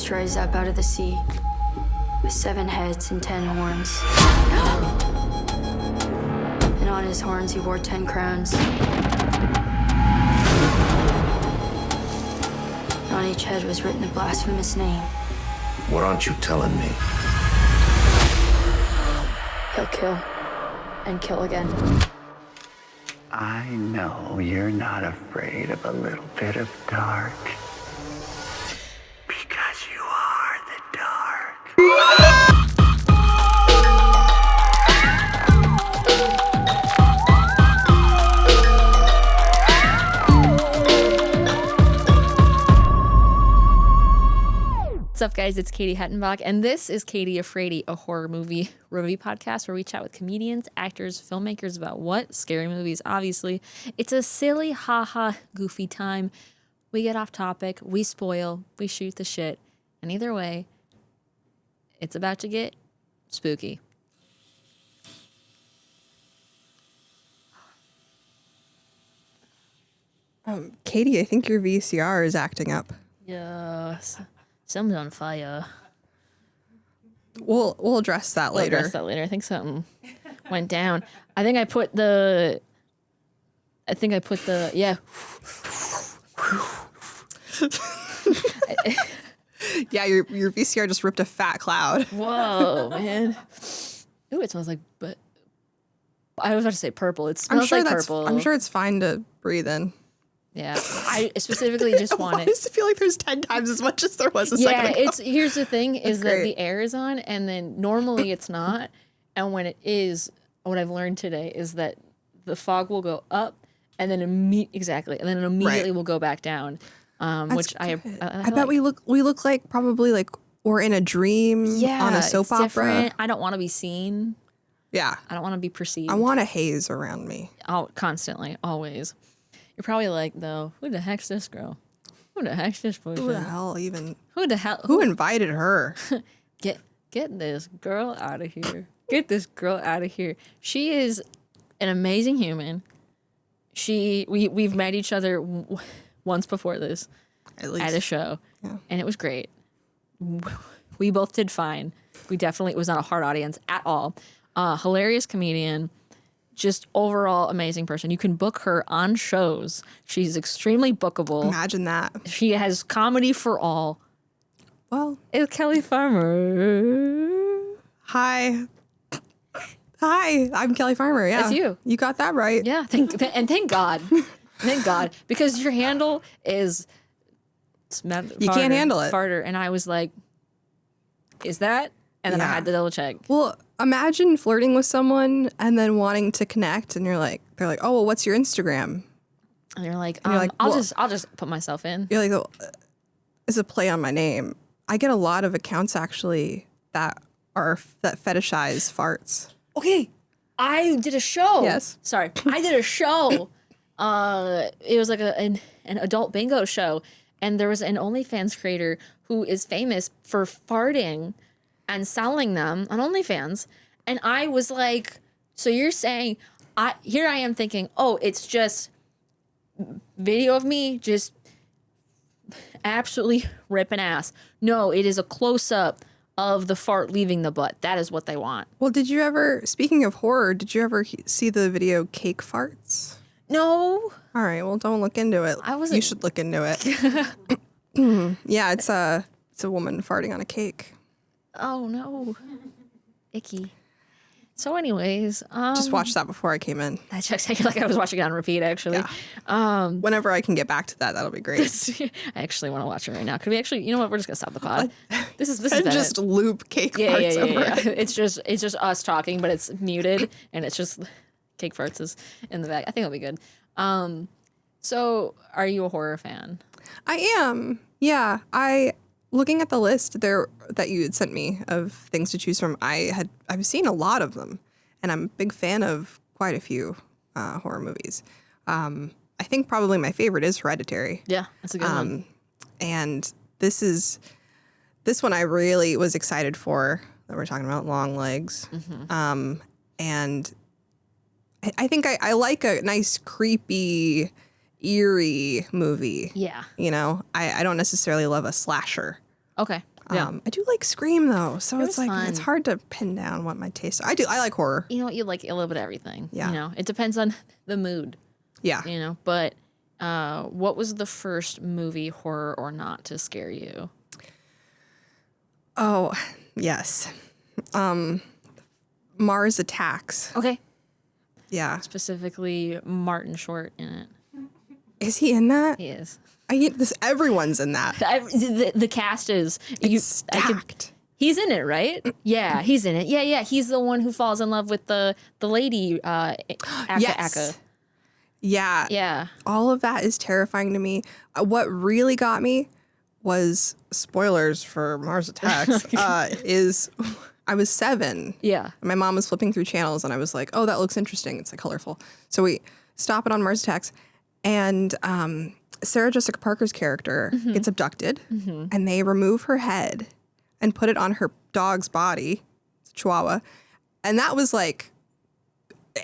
beast rise up out of the sea with 7 heads and 10 horns. And on his horns he wore 10 crowns. And on each head was written a blasphemous name. What aren't you telling me? He'll kill and kill again. I know you're not afraid of a little bit of dark. Because you are the dark. What's up, guys? It's Katie Hettenbach, and this is Katie Afraidy, a horror movie review podcast where we chat with comedians, actors, filmmakers about what? Scary movies, obviously. It's a silly, haha, goofy time. We get off topic, we spoil, we shoot the shit, and either way, it's about to get spooky. Katie, I think your VCR is acting up. Yes. Something's on fire. We'll address that later. We'll address that later. I think something went down. I think I put the yeah. Yeah, your VCR just ripped a fat cloud. Whoa, man. Ooh, it smells like, but I was about to say purple. It smells like purple. I'm sure it's fine to breathe in. Yeah, I specifically just Why wanted. does it feel like there's 10 times as much as there was a second ago? Here's the thing is that great. the air is on, and then normally it's not, and when it is, what I've learned today is that the fog will go up, and then immediately will go back down, which I bet we look like probably like we're in a dream on a soap it's opera. different. I don't want to be seen. Yeah, I don't want to be perceived. I want a haze around me. Constantly, always. You're probably like, though, who the heck's this girl? Who the heck's this person? Who the hell even? Who the hell? Who invited her? Get this girl out of here. Get this girl out of here. She is an amazing human. We've met each other once before this at a show, and it was great. We both did fine. It was not a hard audience at all. Hilarious comedian. Just overall amazing person. You can book her on shows. She's extremely bookable. Imagine that. She has comedy for all. Well, It's Kelly Farmer. hi, I'm Kelly Farmer. Yeah, That's you. You got that right. Yeah, thank God. Thank God. Because your handle is... You can't handle it. Farter. And I was like, is that? And then I had to double check. Well, imagine flirting with someone and then wanting to connect, and they're like, "Oh, well, what's your Instagram?" And you're like, you're like, I'll well- just put myself in. You're like, "Oh, it's a play on my name." I get a lot of accounts actually that fetishize farts. Okay, I did a show. Yes. Sorry, I did a show. It was like an adult bingo show, and there was an OnlyFans creator who is famous for farting and selling them on OnlyFans. And I was like, so you're saying, here I am thinking, oh, it's just video of me just absolutely ripping ass. No, it is a close-up of the fart leaving the butt. That is what they want. Well, speaking of horror, did you ever see the video Cake Farts? No. All right, well, don't look into it. wasn't- You should look into it. Yeah, it's a woman farting on a cake. Oh, no. Icky. So anyways, Just watched that before I came in. I checked like I was watching it on repeat, actually. Yeah. Whenever I can get back to that, that'll be great. I actually want to watch it right now. Could we actually, you know what? We're just going to stop the pod. This is And bad. just loop Cake Yeah. Farts over it. It's just us talking, but it's muted, and it's just Cake Farts is in the back. I think it'll be good. So are you a horror fan? I am. Yeah. Looking at the list there that you had sent me of things to choose from, I've seen a lot of them, and I'm a big fan of quite a few horror movies. I think probably my favorite is Hereditary. Yeah, that's a good one. And this one I really was excited for, that we're talking about, LongLegs. Mm-hmm. And I think I like a nice, creepy, eerie movie. Yeah. You know, I don't necessarily love a slasher. Okay. Yeah. I do like Scream though, so It it's was like fun. it's hard to pin down what my tastes are. I like horror. You know what? You like a little bit of everything. Yeah. You know, it depends on the mood. Yeah. You know, but what was the first movie, horror or not, to scare you? Oh, yes. Mars Attacks. Okay. Yeah. Specifically, Martin Short in it. Is he in that? He is. I get this. Everyone's in that. The cast is It's stacked. He's in it, right? Yeah, he's in it. Yeah. He's the one who falls in love with the lady. Yes. Yeah. Yeah. All of that is terrifying to me. What really got me was spoilers for Mars Attacks. Is I was 7. Yeah. My mom was flipping through channels, and I was like, "Oh, that looks interesting. It's like colorful." So we stop it on Mars Attacks, and Sarah Jessica Parker's character gets abducted, and they remove her head and put it on her dog's body, it's a Chihuahua, and that was like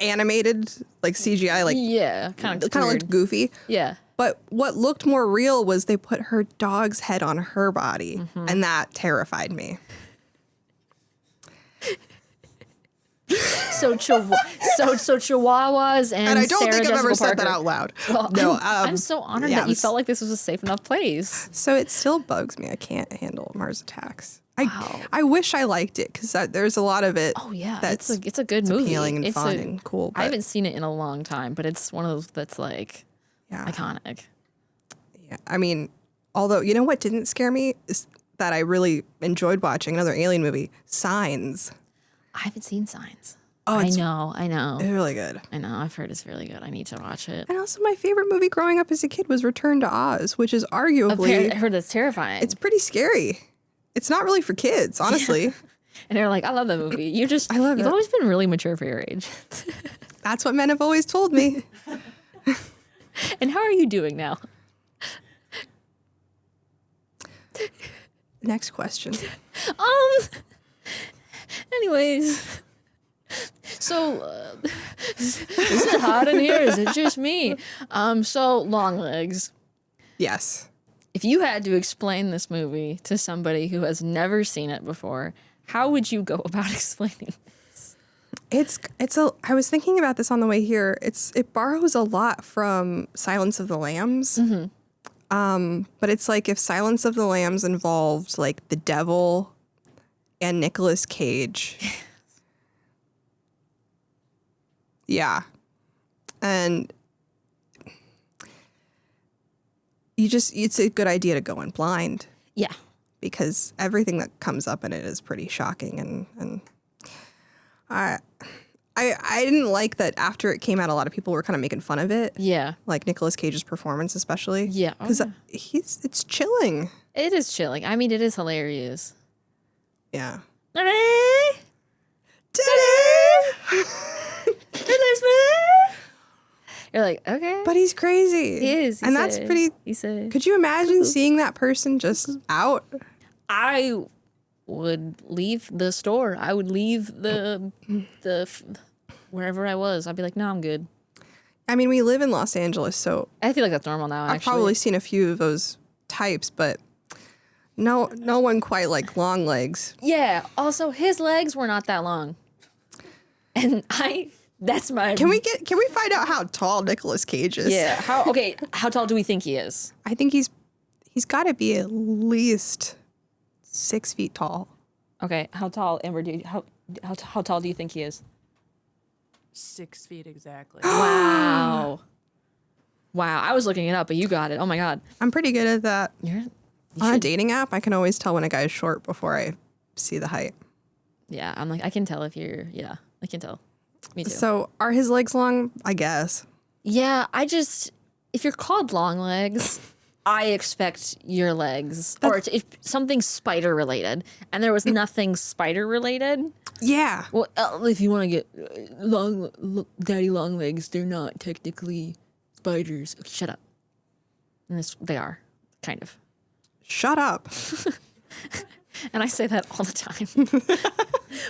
animated, like CGI, like Yeah. Kind of looked goofy. Yeah. But what looked more real was they put her dog's head on her body, and that terrified me. So Chihuahuas and And I don't Sarah think I've Jessica ever said that Parker. out loud. Well, No, I'm so honored yeah, that you felt like this was a safe enough place. So it still bugs me. I can't handle Mars Attacks. Wow. I wish I liked it because there's a lot of it. Oh yeah, that's it's a good movie. appealing and It's fun and cool. I But haven't seen it in a long time, but it's one of those that's like yeah, iconic. yeah. I mean, although you know what didn't scare me is that I really enjoyed watching another alien movie, Signs. I haven't seen Signs. Oh, I it's know. It's really good. I know. I've heard it's really good. I need to watch it. And also, my favorite movie growing up as a kid was Return to Oz, which is arguably I heard that's terrifying. it's pretty scary. It's not really for kids, honestly. And they're like, I love that movie. I love You've it. always been really mature for your age. That's what men have always told me. And how are you doing now? Next question. Anyways. So, is it hot in here? Is it just me? So LongLegs. Yes. If you had to explain this movie to somebody who has never seen it before, how would you go about explaining it? I was thinking about this on the way here. It borrows a lot from Silence of the Lambs. But it's like if Silence of the Lambs involved like the devil and Nicolas Cage. Yeah. And it's a good idea to go in blind Yeah. because everything that comes up in it is pretty shocking and I didn't like that after it came out a lot of people were kind of making fun of it. Yeah. Like Nicolas Cage's performance especially. Yeah. Oh, Cuz yeah. it's chilling. It is chilling. I mean, it is hilarious. Yeah. You're like, okay. But he's crazy. He is. And that's pretty. He said. Could you imagine seeing that person just out? I would leave the store. I would leave the wherever I was. I'd be like, no, I'm good. I mean, we live in Los Angeles, so I feel like that's normal now. I've probably seen a few of those types, but no one quite like LongLegs. Yeah. Also, his legs were not that long, and that's my. Can we find out how tall Nicolas Cage is? Yeah. How tall do we think he is? I think he's got to be at least 6 feet tall. Okay. How tall, Amber? How tall do you think he is? 6 feet exactly. Wow. Wow. I was looking it up, but you got it. Oh my God. I'm pretty good at that. You On a should- dating app, I can always tell when a guy is short before I see the height. Yeah. I'm like, I can tell if you're. Yeah. I can tell. Me too. So are his legs long? I guess. Yeah, if you're called LongLegs, I expect your legs, or if something spider related, and there was nothing spider related. Yeah. Well, if you want to get daddy LongLegs, they're not technically spiders. Okay, shut up. And they are, kind of. Shut up. And I say that all the time.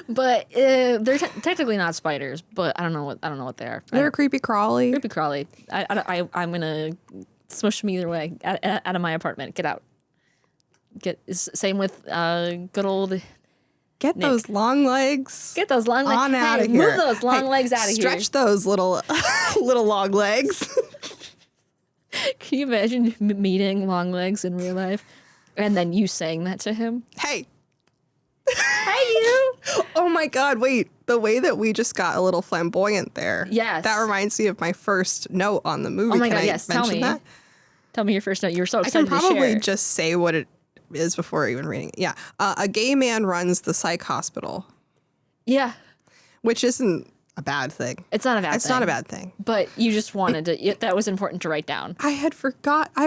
But they're technically not spiders. But I don't know what they are. They're creepy crawly. Creepy crawly. I'm gonna smush them either way out of my apartment. Get out. Same with good old. Get those long legs. Get those long legs on out of here. Move those long legs out of here. Stretch those little long legs. Can you imagine meeting LongLegs in real life, and then you saying that to him? Hey. Hey, you. Oh my God, wait. The way that we just got a little flamboyant there. Yes. That reminds me of my first note on the movie. Oh my Can God, I yes. Tell mention me. that? Tell me your first note. You were so I can excited to probably share. just say what it is before even reading it. Yeah. A gay man runs the psych hospital, Yeah. which isn't a bad thing. It's not a bad thing. It's not a bad thing. But you just wanted to, that was important to write down. I had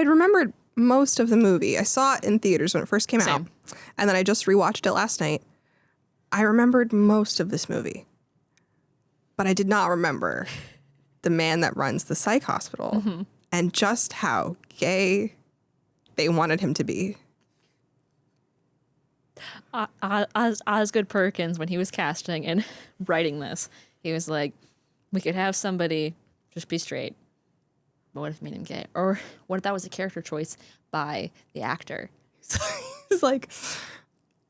remembered most of the movie. I saw it in theaters when it first came out. Same. And then I just rewatched it last night. I remembered most of this movie. But I did not remember the man that runs the psych hospital and just how gay they wanted him to be. Osgood Perkins, when he was casting and writing this, he was like, we could have somebody just be straight. But what if we made him gay? Or what if that was a character choice by the actor? It's like,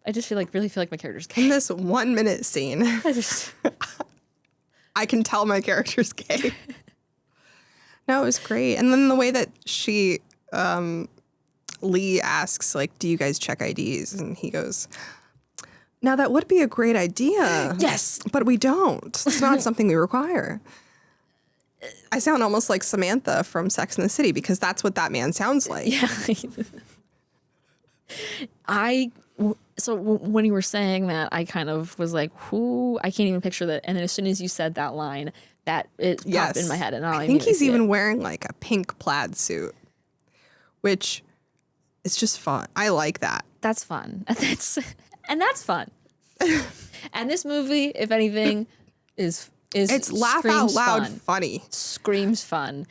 I just really feel like my character's gay. in this 1 minute scene, I just, I can tell my character's gay. No, it was great. And then the way that Lee asks, like, do you guys check IDs? And he goes, now that would be a great idea. Yes. But we don't. It's not something we require. I sound almost like Samantha from Sex and the City because that's what that man sounds like. yeah. So when you were saying that, I kind of was like, who? I can't even picture that. And then as soon as you said that line, that it popped in my head. And I think he's even wearing like a pink plaid suit, which is just fun. I like that. That's fun. That's fun. And this movie, if anything, is It's laugh out loud fun. funny. Screams fun.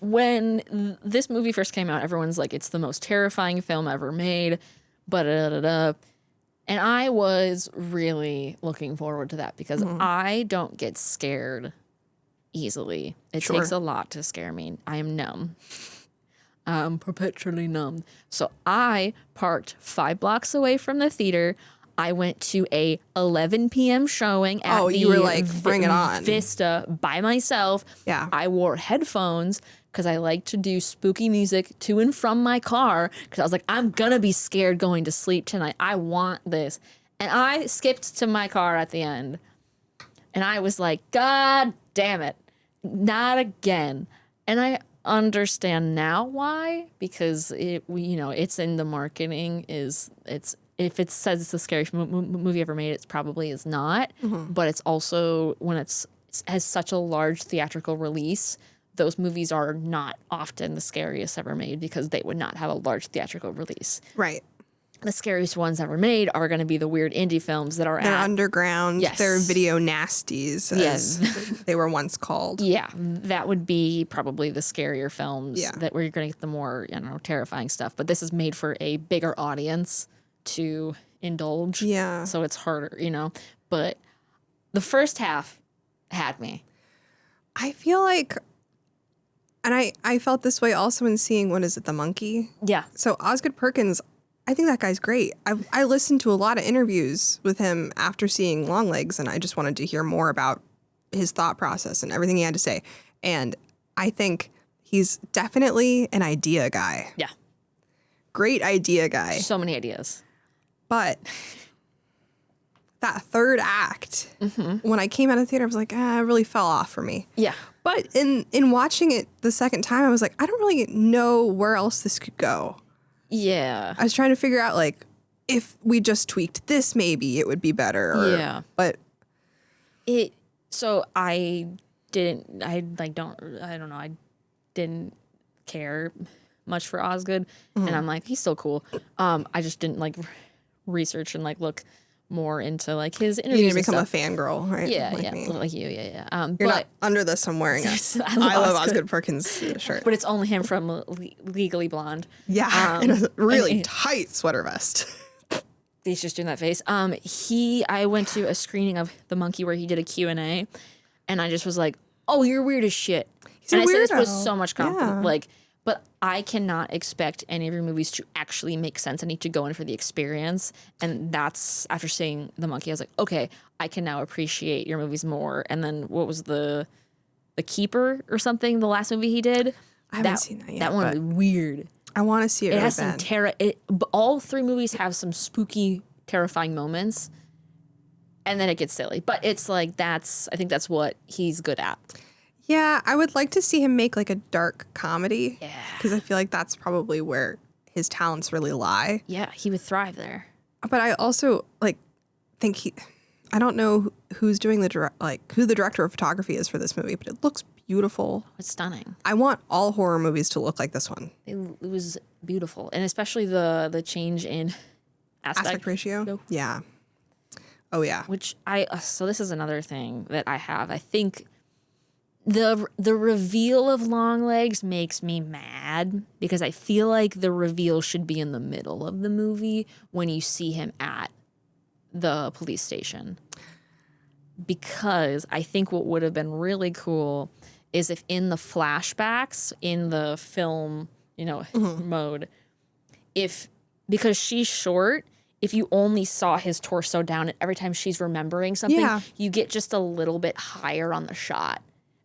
When this movie first came out, everyone's like, it's the most terrifying film ever made. And I was really looking forward to that because I don't get scared easily. It takes a lot to scare me. I am numb. I'm perpetually numb. So I parked 5 blocks away from the theater. I went to a 11 p.m. showing at you were like, bring it on. Vista by myself. Yeah. I wore headphones because I like to do spooky music to and from my car because I was like, I'm going to be scared going to sleep tonight. I want this. And I skipped to my car at the end. And I was like, God damn it. Not again. And I understand now why, because it's in the marketing. If it says it's the scariest movie ever made, it probably is not. But it's also when it has such a large theatrical release, those movies are not often the scariest ever made because they would not have a large theatrical release. Right. The scariest ones ever made are going to be the weird indie films that are They're underground. Yes. They're video nasties, as they were once called. Yeah, that would be probably the scarier films that where you're going to get the more, terrifying stuff. But this is made for a bigger audience to indulge. Yeah. So it's harder, But the first half had me. I feel like, and I felt this way also in seeing, what is it, The Monkey? Yeah. So Osgood Perkins, I think that guy's great. I listened to a lot of interviews with him after seeing LongLegs, and I just wanted to hear more about his thought process and everything he had to say. And I think he's definitely an idea guy. Yeah. Great idea guy. So many ideas. But that third act, when I came out of the theater, I was like, it really fell off for me. Yeah. But in watching it the second time, I was like, I don't really know where else this could go. Yeah. I was trying to figure out, like, if we just tweaked this, maybe it would be better. Or, but so I didn't care much for Osgood, and I'm like, he's still cool. I just didn't research and look more into his interviews. You need to become and a fangirl, right? Yeah, like yeah, me. like you, yeah. You're not under this. I'm wearing it. I love Osgood Perkins shirt. But it's only him from Legally Blonde. Yeah, in a really tight sweater vest. He's just doing that face. I went to a screening of The Monkey where he did a Q&A, and I just was like, oh, you're weird as shit. He's and a I said this weirdo. with so much confidence. Yeah. But I cannot expect any of your movies to actually make sense. I need to go in for the experience. And that's, after seeing The Monkey, I was like, okay, I can now appreciate your movies more. And then what was the Keeper or something, the last movie he did? I haven't seen that yet. That one was weird. I want to see it. It really has some bad. all 3 movies have some spooky, terrifying moments. And then it gets silly. But it's like, I think that's what he's good at. Yeah, I would like to see him make like a dark comedy. Yeah. Because I feel like that's probably where his talents really lie. Yeah, he would thrive there. But I also like think I don't know who's doing who the director of photography is for this movie, but it looks beautiful. It's stunning. I want all horror movies to look like this one. It was beautiful. And especially the change in Aspect ratio? Nope. Yeah. Oh, yeah. Which so this is another thing that I have. I think the reveal of LongLegs makes me mad because I feel like the reveal should be in the middle of the movie when you see him at the police station. Because I think what would have been really cool is if in the flashbacks in the film, mode, because she's short, if you only saw his torso down and every time she's remembering something, you get just a little bit higher on the shot.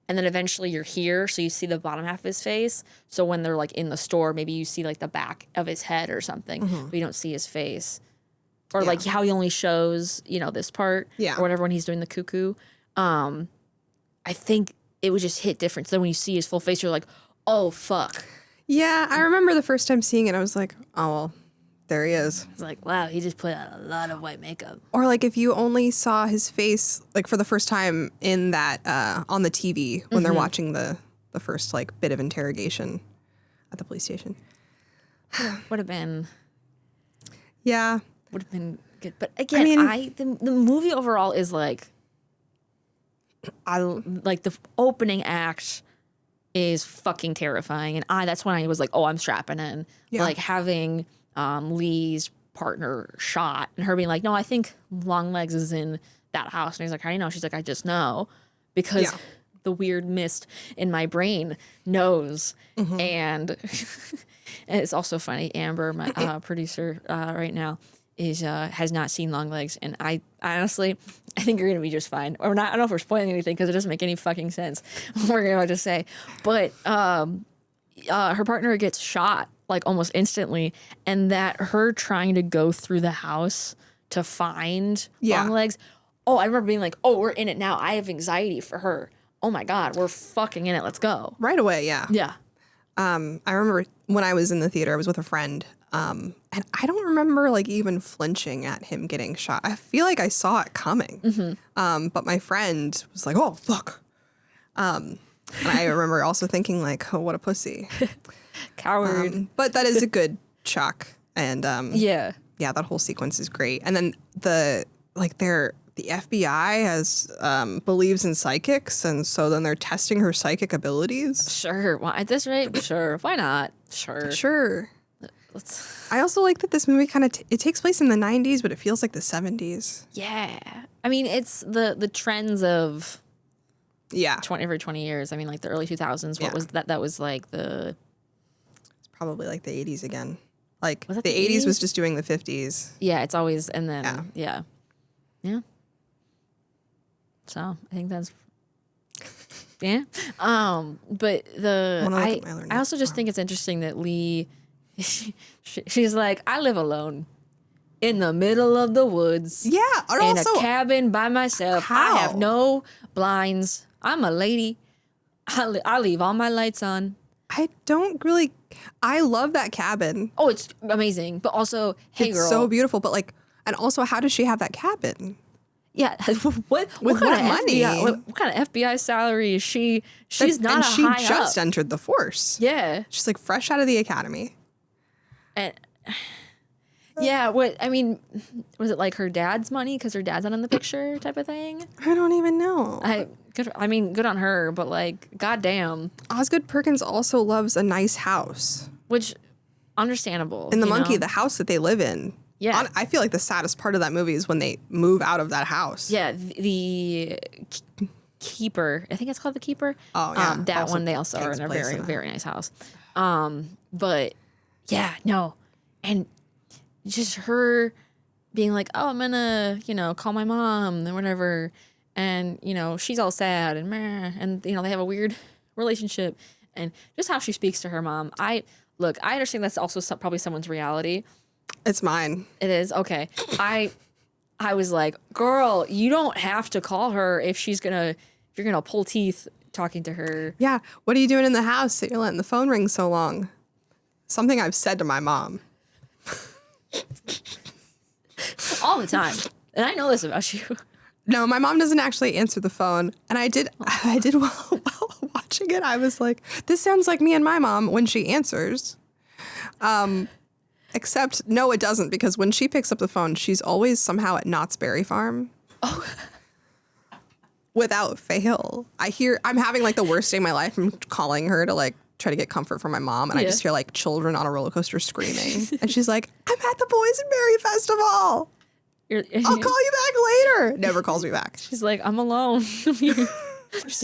And then eventually you're here, so you see the bottom half of his face. So when they're like in the store, maybe you see like the back of his head or something, but you don't see his face. Or like how he only shows, this part or whatever when he's doing the cuckoo. I think it would just hit different. So then when you see his full face, you're like, oh, fuck. Yeah, I remember the first time seeing it, I was like, oh, well, there he is. It's like, wow, he just put on a lot of white makeup. Or like if you only saw his face like for the first time in that on the TV when they're watching the first like bit of interrogation at the police station. Would have been good. But again, the movie overall is like, I like the opening act is fucking terrifying, and that's when I was like, oh, I'm strapping in. Like having Lee's partner shot and her being like, no, I think LongLegs is in that house. And he's like, how do you know? She's like, I just know because the weird mist in my brain knows. And it's also funny. Amber, my producer right now, has not seen LongLegs, and I honestly think you're gonna be just fine. Or not. I don't know if we're spoiling anything because it doesn't make any fucking sense what we're about to say. But her partner gets shot like almost instantly, and that her trying to go through the house to find LongLegs. Oh, I remember being like, oh, we're in it now. I have anxiety for her. Oh my God, we're fucking in it. Let's go. Right away, yeah. Yeah. I remember when I was in the theater, I was with a friend, and I don't remember like even flinching at him getting shot. I feel like I saw it coming. But my friend was like, oh, fuck. And I remember also thinking like, oh, what a pussy. Coward. But that is a good shock. And yeah, that whole sequence is great. And then the FBI has believes in psychics, and so then they're testing her psychic abilities. Sure. Well, at this rate, sure. Why not? Sure. I also like that this movie kind of it takes place in the 90s, but it feels like the 70s. Yeah. I mean, it's the trends of 20 years. I mean, like the early 2000s. What was that? That was like the... It's probably like the 80s again. Like Was the that the 80s was 80s? just doing the 50s. Yeah, it's always... And then, yeah. So, I think that's... Yeah. But I also just think it's interesting that Lee... she's like, I live alone in the middle of the woods. Yeah. And in also, a cabin by myself. How? I have no blinds. I'm a lady. I leave all my lights on. I love that cabin. Oh, it's amazing. But also, hey, it's girl. so beautiful. But like, and also, how does she have that cabin? Yeah. what kind what of money? FBI, what kind of FBI salary is she? She's not and a she high just up. entered the force. Yeah. She's like fresh out of the academy. And yeah, I mean, was it like her dad's money because her dad's not in the picture type of thing? I don't even know. Good on her, but like, goddamn. Osgood Perkins also loves a nice house. Which, understandable. In The Monkey, know? the house that they live in. Yeah. I feel like the saddest part of that movie is when they move out of that house. Yeah, the Keeper. I think it's called the Keeper. Oh, yeah. That Also one, they also are takes in a place very, in that. very nice house. But yeah, no. And just her being like, oh, I'm gonna, call my mom and whatever. And, she's all sad and meh. And, they have a weird relationship. And just how she speaks to her mom. I understand that's also probably someone's reality. It's mine. It is? Okay. I was like, girl, you don't have to call her if you're gonna pull teeth talking to her. Yeah. What are you doing in the house that you're letting the phone ring so long? Something I've said to my mom. All the time. And I know this about you. No, my mom doesn't actually answer the phone. And I did while watching it. I was like, this sounds like me and my mom when she answers. Except, no, it doesn't, because when she picks up the phone, she's always somehow at Knott's Berry Farm. Oh. Without fail. I'm having like the worst day of my life. I'm calling her to like try to get comfort from my mom. And I just hear like children on a roller coaster screaming. And she's like, I'm at the Boysenberry Festival. I'll call you back later. Never calls me back. She's like, I'm alone. She's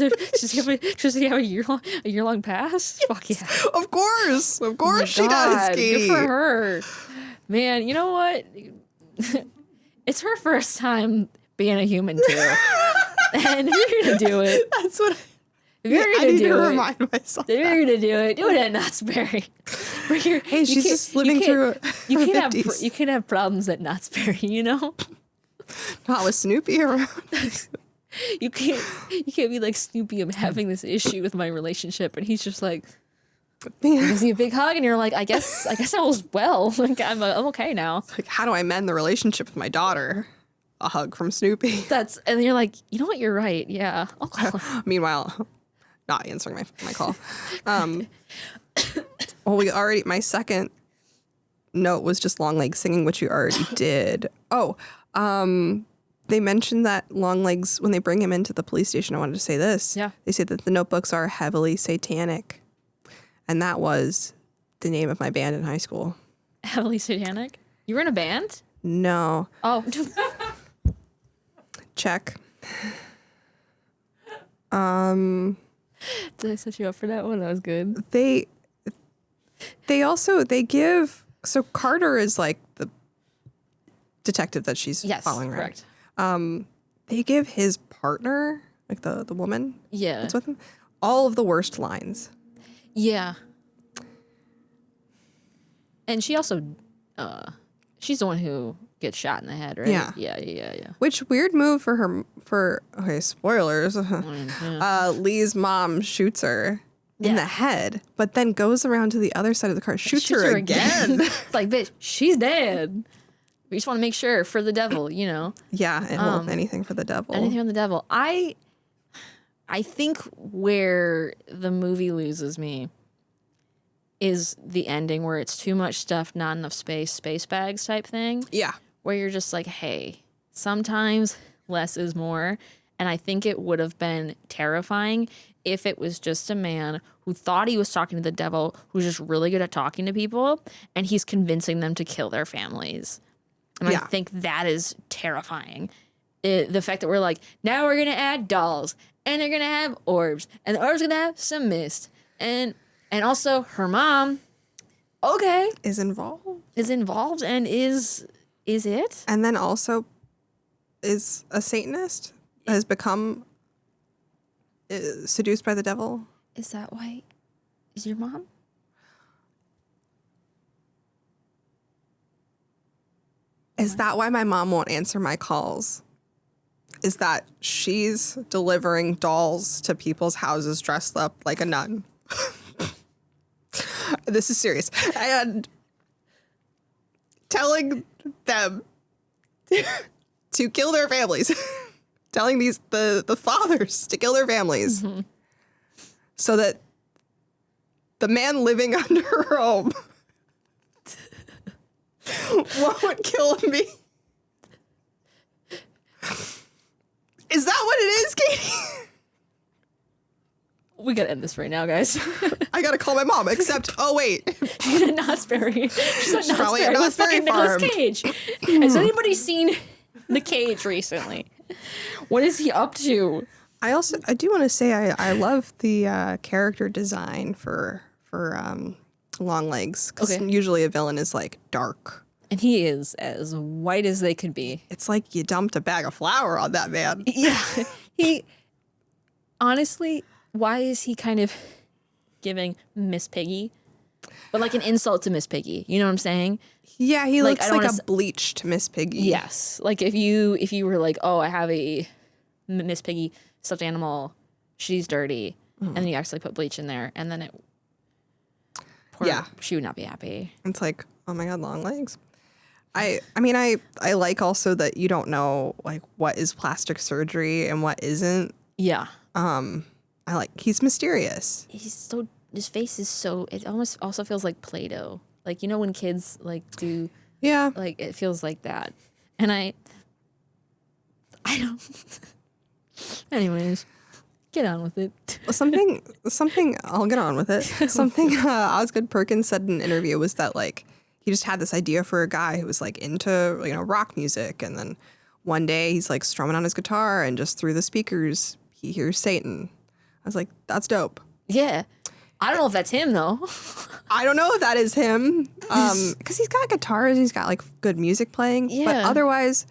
have a year-long pass? Fuck yeah. Of course she God, does, Katie. Good for her. Man, you know what? It's her first time being a human too. And if you're gonna do it, that's what if you're gonna I need do to it, remind myself. If you're gonna do it at Knott's Berry. Hey, she's just living through you her can't 50s. you can't have problems at Knott's Berry, Not with Snoopy around. You can't be like, Snoopy, I'm having this issue with my relationship, and he's just like, gives you a big hug, and you're like, I guess I was well. Like I'm okay now. Like, how do I mend the relationship with my daughter? A hug from Snoopy. And you're like, you know what? You're right. Yeah, I'll call her. Meanwhile, not answering my call. Well, my second note was just LongLegs singing, which you already did. Oh, they mentioned that LongLegs, when they bring him into the police station, I wanted to say this. Yeah. They say that the notebooks are heavily satanic. And that was the name of my band in high school. Heavily satanic? You were in a band? No. Oh. Check. Did I set you up for that one? That was good. They give, so Carter is like the detective that she's following, right? Correct. They give his partner, like the woman that's with him, all of the worst lines. Yeah. And she also, she's the one who gets shot in the head, right? Yeah. Which weird move for her, okay, spoilers. Lee's mom shoots her in the head, but then goes around to the other side of the car, shoots her again. It's like, bitch, she's dead. We just want to make sure for the devil, Yeah, and anything for the devil. Anything on the devil. I think where the movie loses me is the ending, where it's too much stuff, not enough space bags type thing. Yeah. Where you're just like, hey, sometimes less is more. And I think it would have been terrifying if it was just a man who thought he was talking to the devil, who's just really good at talking to people, and he's convincing them to kill their families. And I think that is terrifying. The fact that we're like, now we're going to add dolls, and they're going to have orbs, and the orbs going to have some mist. And also her mom, is involved. And is it? And then also is a Satanist, has become seduced by the devil. Is that why? Is your mom? Is that why my mom won't answer my calls? Is that she's delivering dolls to people's houses dressed up like a nun? This is serious. And telling them to kill their families. Telling the fathers to kill their families. Mm-hmm. So that the man living under her home won't kill me. Is that what it is, Katie? We gotta end this right now, guys. I gotta call my mom, except, oh wait. She's at Knott's Berry. She's at Knott's probably at Berry. Knott's Berry Nicolas Farm. Cage. Has anybody seen The Cage recently? What is he up to? I do want to say I love the character design for for LongLegs, because Okay. usually a villain is like dark. And he is as white as they could be. It's like you dumped a bag of flour on that man. Yeah. He, honestly, why is he kind of giving Miss Piggy, but like an insult to Miss Piggy? You know what I'm saying? Yeah, he Like, looks I don't like wanna a bleached Miss Piggy. Yes. Like if you were like, oh, I have a Miss Piggy stuffed animal, she's dirty, and then you actually put bleach in there, and then it, Yeah. she would not be happy. It's like, oh my God, LongLegs. I mean, I like also that you don't know like what is plastic surgery and what isn't. Yeah. I like, he's mysterious. His face is so, it almost also feels like Play-Doh. Like, you know, when kids like do, Yeah. like it feels like that. And I don't, anyways, get on with it. Something, I'll get on with it. Something Osgood Perkins said in an interview was that like, he just had this idea for a guy who was like into, you know, rock music. And then one day he's like strumming on his guitar and just through the speakers, he hears Satan. I was like, that's dope. Yeah. I don't know if that's him though. I don't know if that is him. Because he's got guitars, he's got like good music playing. But Yeah. otherwise,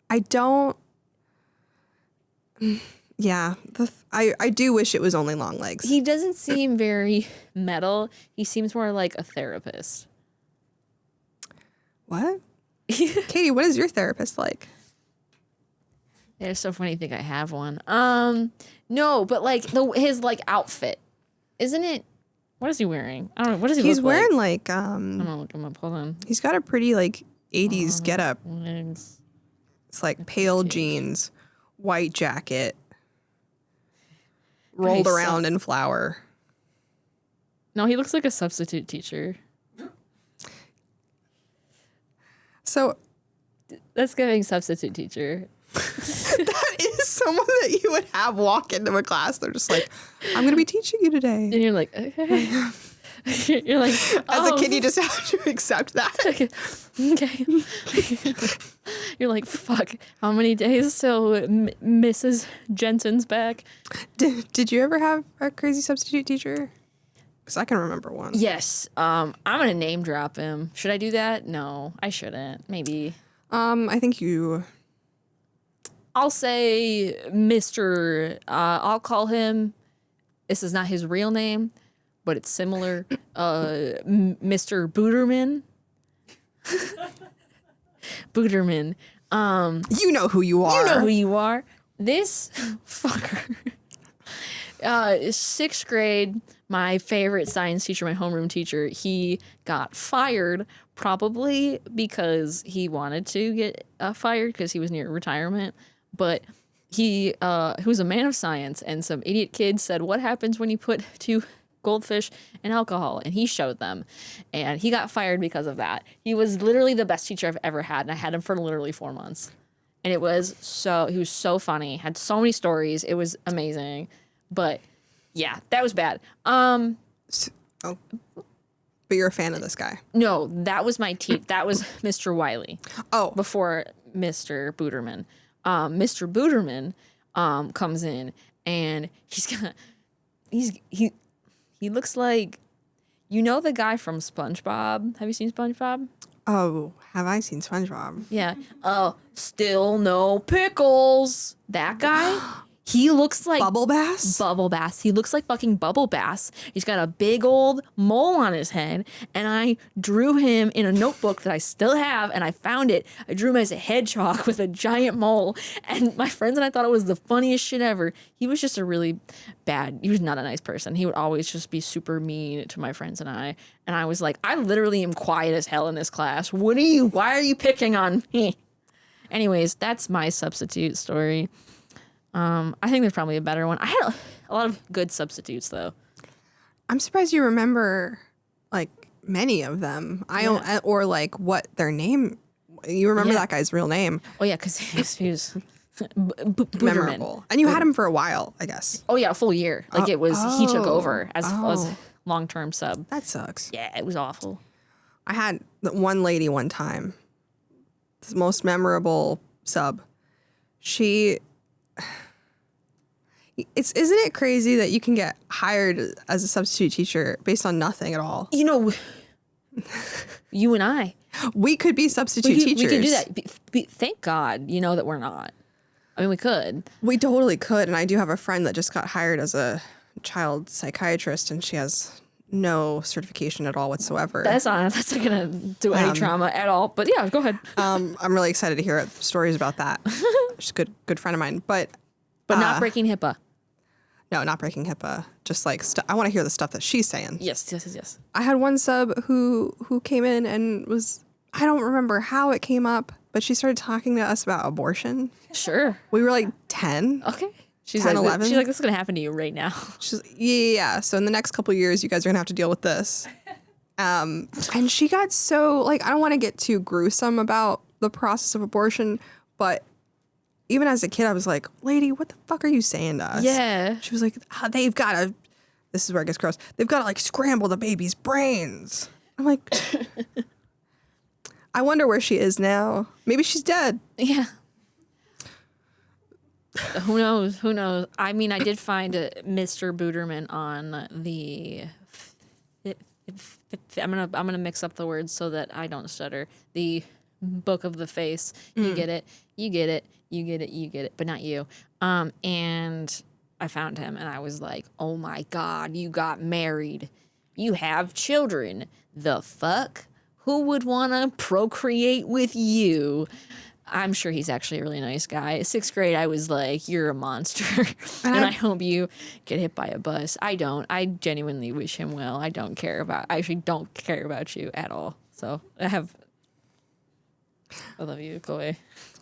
I don't. Yeah. I do wish it was only LongLegs. He doesn't seem very metal. He seems more like a therapist. What? Katie, what is your therapist like? It's so funny. You think I have one? No, but like his like outfit, isn't it? What is he wearing? I don't know. What does he He's look wearing like? like I'm gonna look him up. Hold on. he's got a pretty like 80s getup. Legs. It's like pale jeans, white jacket, rolled Nice. around in flour. No, he looks like a substitute teacher. So That's giving substitute teacher. that is someone that you would have walk into a class. They're just like, I'm going to be teaching you today. And you're like, okay. You're like, As a kid, you just have to accept that. okay. You're like, fuck. How many days till Mrs. Jensen's back? Did you ever have a crazy substitute teacher? Because I can remember one. Yes. I'm gonna name drop him. Should I do that? No, I shouldn't. Maybe. I think you. I'll say Mr. I'll call him. This is not his real name, but it's similar. Mr. Booterman. Booterman. You know who you are. You know who you are. This fucker. Sixth grade, my favorite science teacher, my homeroom teacher, he got fired probably because he wanted to get fired because he was near retirement. But he was a man of science, and some idiot kids said, what happens when you put two goldfish and alcohol? And he showed them, and he got fired because of that. He was literally the best teacher I've ever had, and I had him for literally 4 months. And he was so funny, had so many stories. It was amazing. But yeah, that was bad. But you're a fan of this guy. No, that was that was Mr. Wiley. Oh. Before Mr. Booterman. Mr. Booterman comes in, and he looks like, you know, the guy from SpongeBob. Have you seen SpongeBob? Oh, have I seen SpongeBob? Yeah. Still no pickles. That guy. He looks like Bubble Bass? Bubble Bass. He looks like fucking Bubble Bass. He's got a big old mole on his head, and I drew him in a notebook that I still have, and I found it. I drew him as a hedgehog with a giant mole, and my friends and I thought it was the funniest shit ever. He was just he was not a nice person. He would always just be super mean to my friends and I was like, I literally am quiet as hell in this class. Why are you picking on me? Anyways, that's my substitute story. I think there's probably a better one. I had a lot of good substitutes, though. I'm surprised you remember like many of them. Or like what their name. You remember that guy's real name. Oh, yeah, because he was Booterman. Memorable. And you had him for a while, I guess. Oh, yeah, a full year. Like he took over as long-term sub. That sucks. Yeah, it was awful. I had one lady one time, the most memorable sub. Isn't it crazy that you can get hired as a substitute teacher based on nothing at all? You know, you and I. We could be substitute teachers. We could do that. Thank God, that we're not. I mean, we could. We totally could. And I do have a friend that just got hired as a child psychiatrist, and she has no certification at all whatsoever. That's not going to do any trauma at all. But yeah, go ahead. I'm really excited to hear stories about that. She's a good friend of mine. But not breaking HIPAA. No, not breaking HIPAA. Just like, I want to hear the stuff that she's saying. Yes. I had one sub who came in and I don't remember how it came up, but she started talking to us about abortion. Sure. We were like 10. Okay. She's 10, like, 11. She's like, this is going to happen to you right now. She's yeah. So in the next couple of years, you guys are going to have to deal with this. And she got so, like, I don't want to get too gruesome about the process of abortion, but even as a kid, I was like, lady, what the fuck are you saying to us? Yeah. She was like, they've got to, this is where it gets gross, they've got to like scramble the baby's brains. I'm like, I wonder where she is now. Maybe she's dead. Yeah. Who knows? I mean, I did find Mr. Booterman on the. I'm gonna mix up the words so that I don't stutter. The Book of the Face. You get it, but not you. And I found him, and I was like, oh my God, you got married, you have children. The fuck? Who would want to procreate with you? I'm sure he's actually a really nice guy. 6th grade, I was like, you're a monster. And I hope you get hit by a bus. I don't. I genuinely wish him well. I actually don't care about you at all. So I love you. Go away.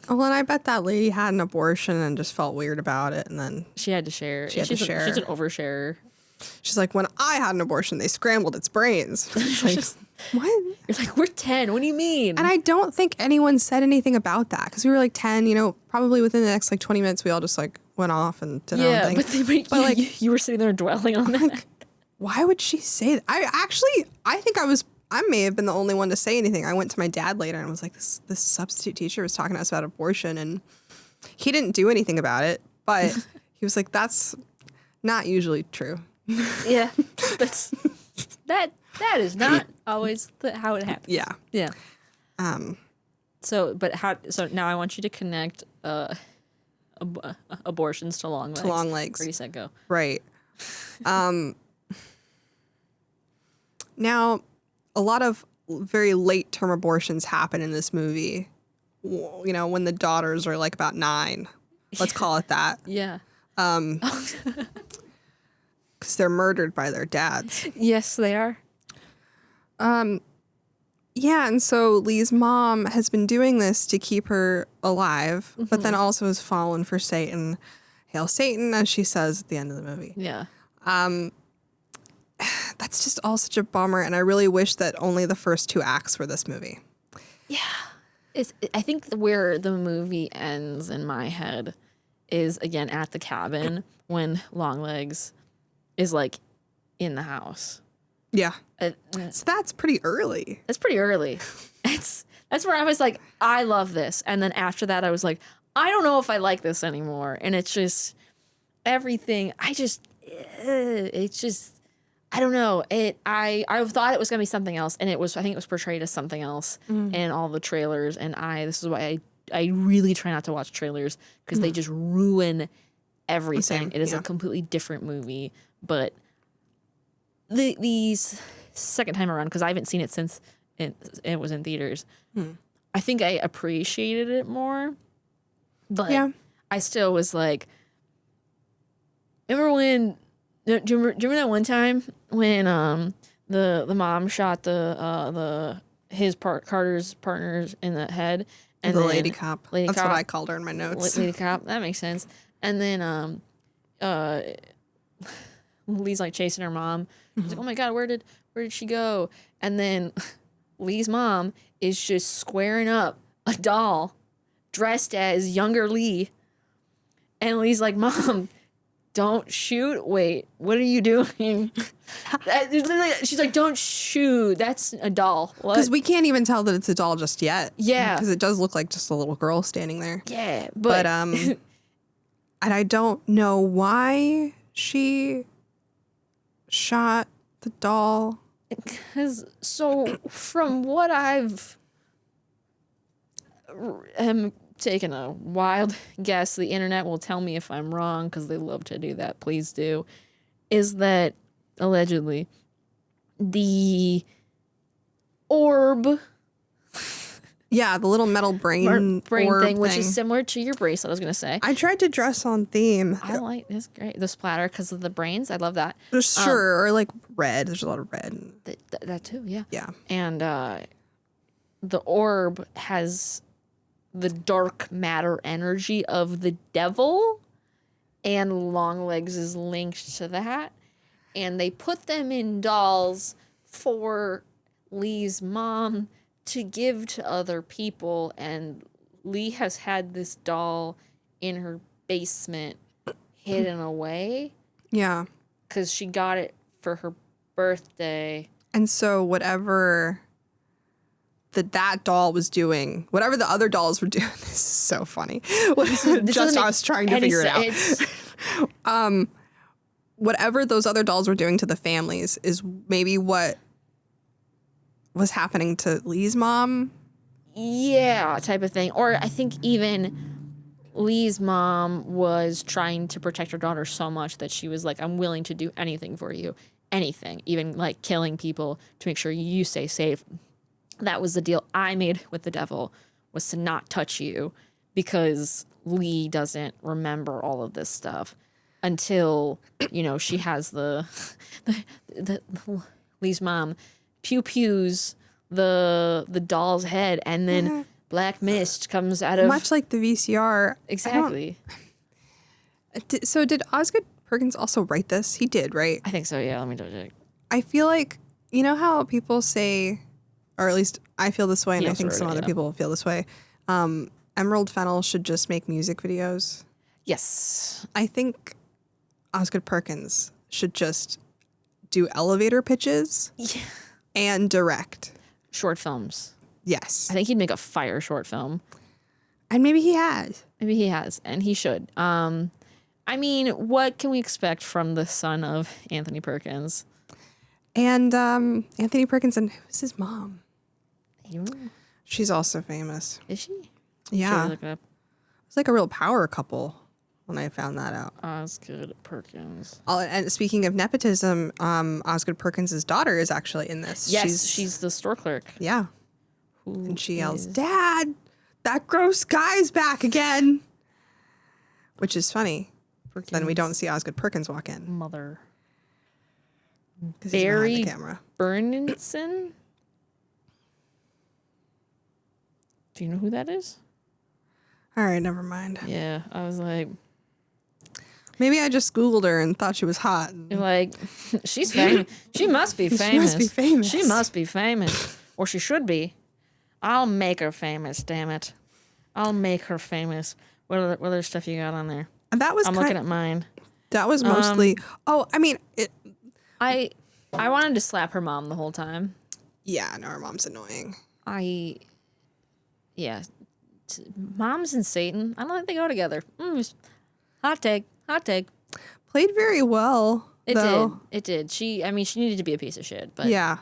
Well, and I bet that lady had an abortion and just felt weird about it. And then she had to share. She's an oversharer. She's like, when I had an abortion, they scrambled its brains. Like, what? You're like, we're 10. What do you mean? And I don't think anyone said anything about that because we were like 10, probably within the next like 20 minutes, we all just like went off and did our own thing. But like, you were sitting there dwelling on that. Like, why would she say that? I think I may have been the only one to say anything. I went to my dad later and was like, this substitute teacher was talking to us about abortion, and he didn't do anything about it, but he was like, that's not usually true. Yeah, that is not always how it happens. Yeah. So now I want you to connect abortions to long legs. To long legs. Ready, set, go. Right. Now, a lot of very late term abortions happen in this movie. When the daughters are like about 9. Let's call it that. Yeah. Because they're murdered by their dads. Yes, they are. Yeah, and so Lee's mom has been doing this to keep her alive, but then also has fallen for Satan. Hail Satan, as she says at the end of the movie. Yeah. That's just all such a bummer, and I really wish that only the first 2 acts were this movie. Yeah. I think where the movie ends in my head is, again, at the cabin when LongLegs is like in the house. Yeah. So that's pretty early. That's pretty early. That's where I was like, I love this. And then after that, I was like, I don't know if I like this anymore. And it's just everything. It's just, I don't know. I thought it was going to be something else. And I think it was portrayed as something else in all the trailers. And this is why I really try not to watch trailers because they just ruin everything. Same, it is a completely different movie. But the second time around, because I haven't seen it since it was in theaters, I think I appreciated it more. But yeah. I still was like, remember when? Do you remember that one time when the mom shot Carter's partners in the head, and the lady cop. That's what I called her in my notes. Lady cop. That makes sense. And then Lee's like chasing her mom. She's like, oh my God, where did she go? And then Lee's mom is just squaring up a doll dressed as younger Lee. And Lee's like, Mom, don't shoot. Wait, what are you doing? She's like, don't shoot. That's a doll. Because we can't even tell that it's a doll just yet. Yeah. Because it does look like just a little girl standing there. Yeah. But And I don't know why she shot the doll. Because, so from what I've taken a wild guess, the internet will tell me if I'm wrong because they love to do that. Please do. Is that allegedly the orb. Yeah, the little metal brain orb thing, which is similar to your bracelet, I was going to say. I tried to dress on theme. I like this. Great. The splatter because of the brains. I love that. Sure, or like red. There's a lot of red. That too, yeah. Yeah. And the orb has the dark matter energy of the devil, and LongLegs is linked to that. And they put them in dolls for Lee's mom to give to other people, and Lee has had this doll in her basement hidden away. Yeah. Because she got it for her birthday. And so whatever that doll was doing, whatever the other dolls were doing, this is so funny. Just I was trying to figure it out. Whatever those other dolls were doing to the families is maybe what was happening to Lee's mom. Yeah, type of thing. Or I think even Lee's mom was trying to protect her daughter so much that she was like, I'm willing to do anything for you. Anything. Even like killing people to make sure you stay safe. That was the deal I made with the devil, was to not touch you because Lee doesn't remember all of this stuff until, she has the Lee's mom pew-pews the doll's head, and then black mist comes out of... Much like the VCR. Exactly. So did Osgood Perkins also write this? He did, right? I think so, yeah. Let me double check. I feel like, you know how people say, or at least I feel this way, and I think some other people feel this way, Emerald Fennell should just make music videos. Yes. I think Osgood Perkins should just do elevator pitches and direct. Short films. Yes. I think he'd make a fire short film. And maybe he has. Maybe he has, and he should. I mean, what can we expect from the son of Anthony Perkins? And Anthony Perkins, and who's his mom? I don't know. She's also famous. Is she? Yeah. Sure, look it up. It's like a real power couple when I found that out. Osgood Perkins. And speaking of nepotism, Osgood Perkins' daughter is actually in this. Yes, she's the store clerk. Yeah. And she yells, "Dad, that gross guy's back again." Which is funny. Perkins. Then we don't see Osgood Perkins walk in. Mother. 'Cause he's behind Barry the camera. Burnison? Do you know who that is? All right, never mind. Yeah, I was like... Maybe I just Googled her and thought she was hot. You're like, she's famous. She must be famous. She must be famous. She must be famous. Or she should be. I'll make her famous, damn it. I'll make her famous. What other stuff you got on there? And that was I'm looking at mine. That was mostly... I wanted to slap her mom the whole time. Yeah, no, her mom's annoying. Moms and Satan, I don't think they go together. Hot take. Played very well, though. It did. She needed to be a piece of shit, but... Yeah.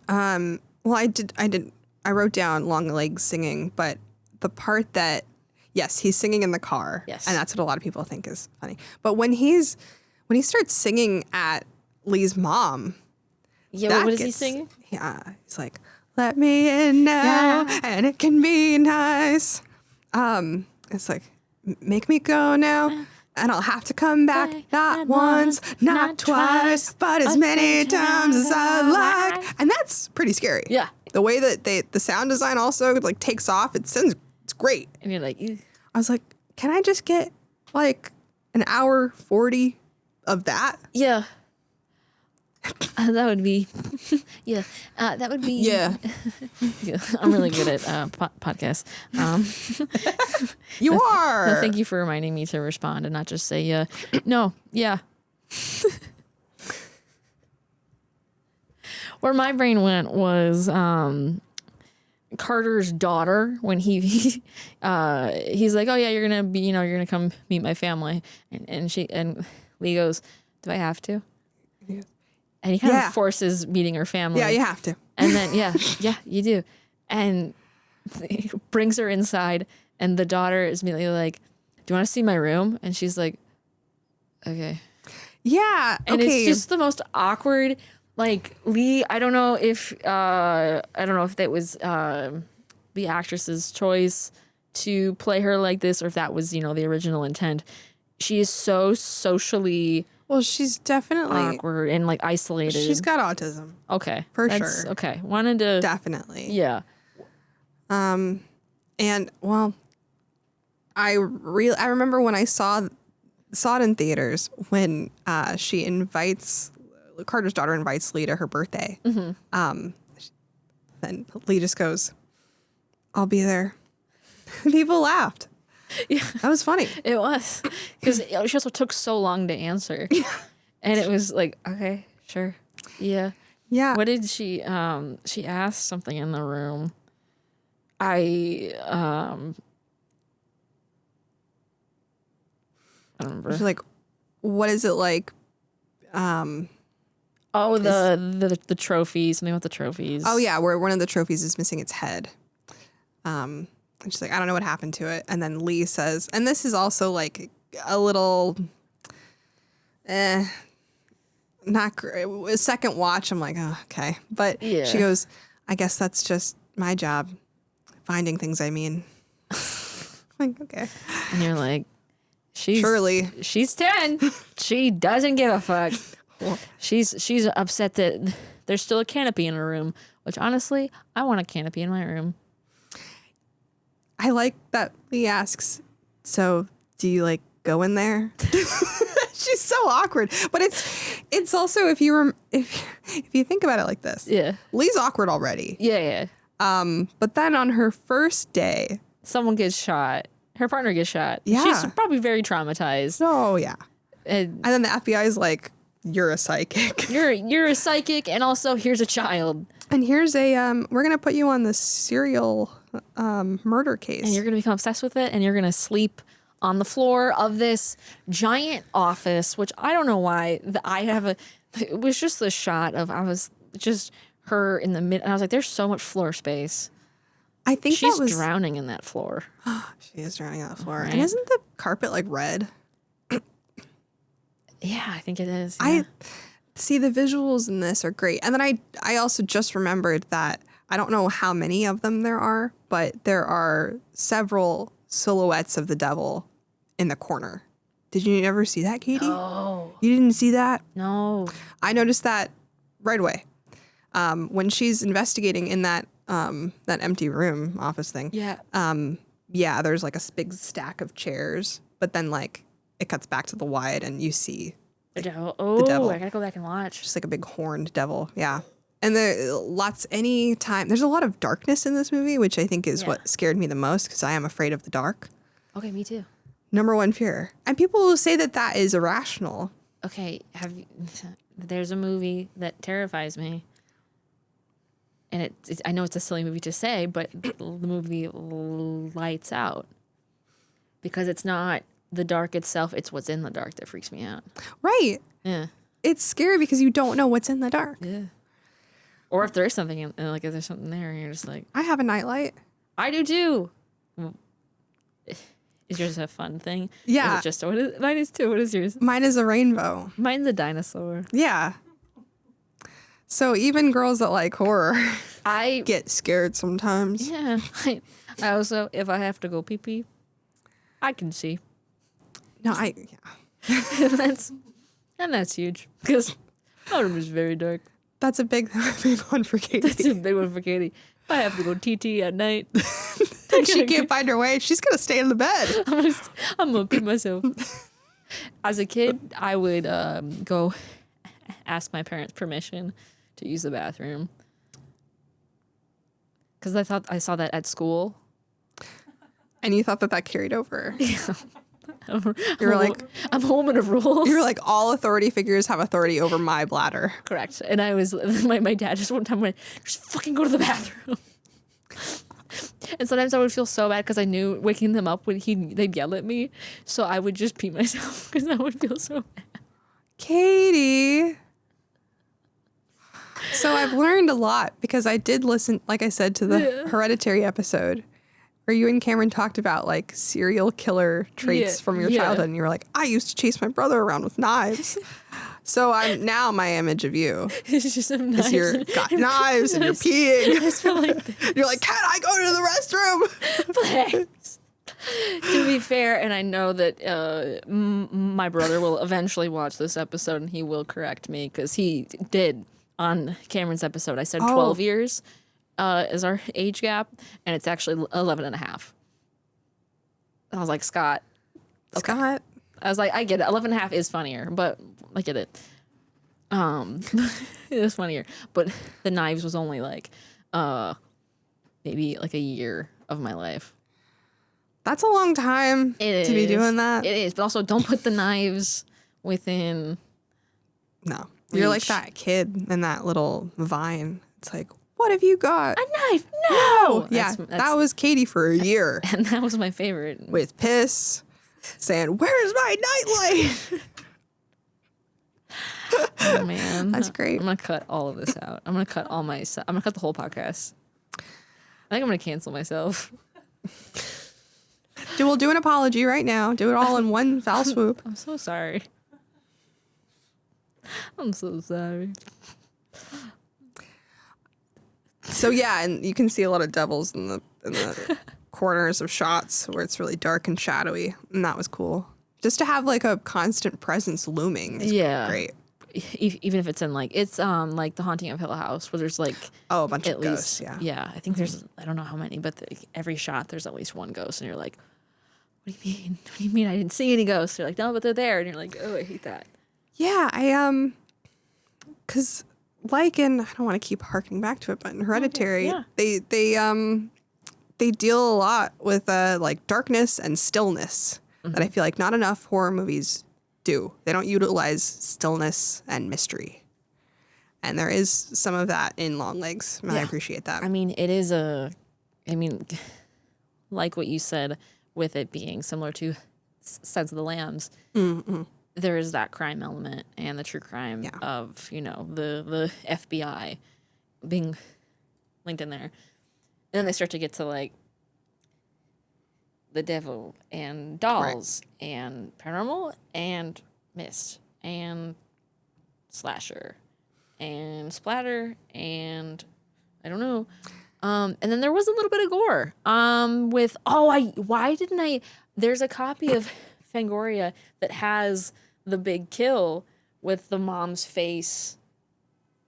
Well, I wrote down LongLegs singing, but the part that, yes, he's singing in the car. Yes. And that's what a lot of people think is funny. But when he starts singing at Lee's mom. Yeah, what is he singing? Yeah, he's like, "Let me in now, and it can be nice." It's like, "Make me go now, and I'll have to come back, not once, not twice, but as many times as I like." And that's pretty scary. Yeah. The way that the sound design also like takes off, it's great. And you're like... Ew. I was like, can I just get like an hour 40 of that? Yeah. That would be... yeah. That would be... Yeah. Yeah. I'm really good at podcasts. You are. No, thank you for reminding me to respond and not just say, no, yeah. Where my brain went was Carter's daughter when he's like, oh yeah, you're gonna come meet my family, and Lee goes, do I have to? Yeah. And he kind of forces meeting her family. Yeah, you have to. And then yeah, you do, and he brings her inside, and the daughter is immediately like, do you want to see my room? And she's like, okay. Yeah. And okay. it's just the most awkward. Like Lee, I don't know if that was the actress's choice to play her like this, or if that was the original intent. She is so socially she's definitely awkward and like isolated. She's got autism. Okay, for sure. sure. Okay, wanted to Definitely. yeah. And well, I remember when I saw it in theaters when Carter's daughter invites Lee to her birthday. Mm-hmm. Then Lee just goes, I'll be there. People laughed. Yeah, that was funny. It was because she also took so long to answer, and it was like, okay, sure, yeah. What did she? She asked something in the room. I don't remember. She's like, what is it like? The trophies. Something about the trophies. Oh yeah, where one of the trophies is missing its head. And she's like, I don't know what happened to it. And then Lee says, and this is also like a little, not great. Second watch, I'm like, oh, okay. But she goes, I guess that's just my job, finding things. I mean, like, okay. And you're like, she's 10. She doesn't give a fuck. She's upset that there's still a canopy in her room, which honestly, I want a canopy in my room. I like that Lee asks, so do you like go in there? She's so awkward, but it's also if you think about it like this, Lee's awkward already. Yeah. But then on her first day, someone gets shot. Her partner gets shot. Yeah, she's probably very traumatized. Oh yeah, and then the FBI is like, you're a psychic. You're a psychic, and also here's a child. And here's we're gonna put you on the serial murder case, and you're gonna become obsessed with it, and you're gonna sleep on the floor of this giant office, which I don't know why. It was just the shot of I was just her in the mid, and I was like, there's so much floor space. I think she's drowning in that floor. She is drowning on that floor, right. And isn't the carpet like red? Yeah, I think it is. Yeah. I see the visuals in this are great. And then I also just remembered that I don't know how many of them there are, but there are several silhouettes of the devil in the corner. Did you ever see that, Katie? No. You didn't see that? No. I noticed that right away. When she's investigating in that empty room office thing. Yeah. Yeah, there's like a big stack of chairs, but then like it cuts back to the wide and you see the devil. Oh, the devil. I gotta go back and watch. Just like a big horned devil. Yeah. And there's a lot of darkness in this movie, which I think is what scared me the most because I am afraid of the dark. Okay, me too. Number one fear. And people will say that is irrational. Okay, there's a movie that terrifies me. And I know it's a silly movie to say, but the movie Lights Out. Because it's not the dark itself, it's what's in the dark that freaks me out. Right. Yeah. It's scary because you don't know what's in the dark. Yeah. Or if there's something, if there's something there, and you're just like... I have a nightlight. I do too. Is yours a fun thing? Yeah. Is it just, mine is too. What is yours? Mine is a rainbow. Mine's a dinosaur. Yeah. So even girls that like horror I get scared sometimes. Yeah. I also, if I have to go pee-pee, I can see. No, and that's huge because my room is very dark. That's a big one for Katie. That's a big one for Katie. If I have to go TT at night, and she can't find her way, she's gonna stay in the bed. I'm gonna pee myself. As a kid, I would go ask my parents permission to use the bathroom because I thought I saw that at school. And you thought that carried over. Yeah. You were like, I'm a woman of rules. You were like, all authority figures have authority over my bladder. Correct. And I was, my dad just one time went, just fucking go to the bathroom. And sometimes I would feel so bad because I knew waking them up they'd yell at me. So I would just pee myself because I would feel so bad. Katie. So I've learned a lot because I did listen, like I said, to the Hereditary episode where you and Cameron talked about like serial killer traits from your childhood. And you were like, I used to chase my brother around with knives. So my image of you It's just some knives. is you're got knives and you're peeing. You're like, can I go to the restroom? Please. To be fair, and I know that my brother will eventually watch this episode and he will correct me because he did on Cameron's episode. I said 12 years is our age gap, and it's actually 11 and a half. I was like, Scott. Okay. Scott. I was like, I get it. 11 and a half is funnier, but I get it. It is funnier. But the knives was only like maybe like a year of my life. That's a long time to be doing that. It is, but also don't put the knives within. No. You're like that kid in that little vine. It's like, what have you got? A knife? No! Yeah, that was Katie for a year. And that was my favorite. With piss, saying, where's my nightlight? Oh, man. That's great. I'm going to cut all of this out. I'm going to cut I'm going to cut the whole podcast. I think I'm going to cancel myself. We'll do an apology right now. Do it all in one foul swoop. I'm so sorry. I'm so sorry. So yeah, and you can see a lot of devils in the corners of shots where it's really dark and shadowy, and that was cool. Just to have like a constant presence looming is great. Even if it's in like like The Haunting of Hill House where there's like a bunch at of ghosts. Yeah, I think there's I don't know how many, but every shot there's at least one ghost, and you're like, what do you mean? What do you mean I didn't see any ghosts? They're like, no, but they're there, and you're like, oh, I hate that. Yeah, because like in, I don't want to keep harkening back to it, but in Hereditary, they deal a lot with like darkness and stillness that I feel like not enough horror movies do. They don't utilize stillness and mystery, and there is some of that in LongLegs, and I appreciate that. I mean, it is like what you said with it being similar to Sense of the Lambs. Mm-hmm. There is that crime element and the true crime of, the FBI being linked in there. And then they start to get to like the devil and dolls and paranormal and mist and slasher and splatter and I don't know. And then there was a little bit of gore there's a copy of Fangoria that has the big kill with the mom's face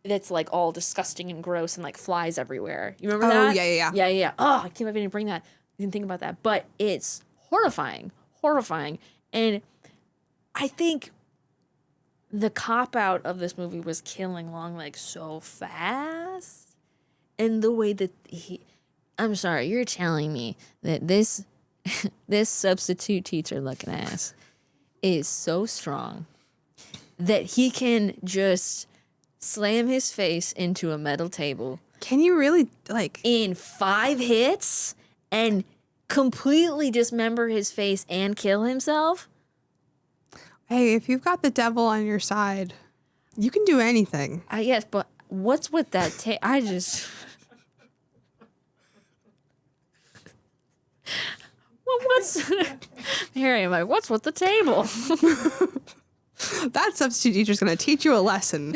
that's like all disgusting and gross and like flies everywhere. You remember that? Yeah. Oh, I can't believe I didn't bring that. I didn't think about that. But it's horrifying. And I think the cop-out of this movie was killing LongLegs so fast. And the way that I'm sorry, you're telling me that this substitute teacher looking ass is so strong that he can just slam his face into a metal table. Can you really like in 5 hits and completely dismember his face and kill himself? Hey, if you've got the devil on your side, you can do anything. Yes, but what's with that I just what's here I am like, what's with the table? That substitute teacher's going to teach you a lesson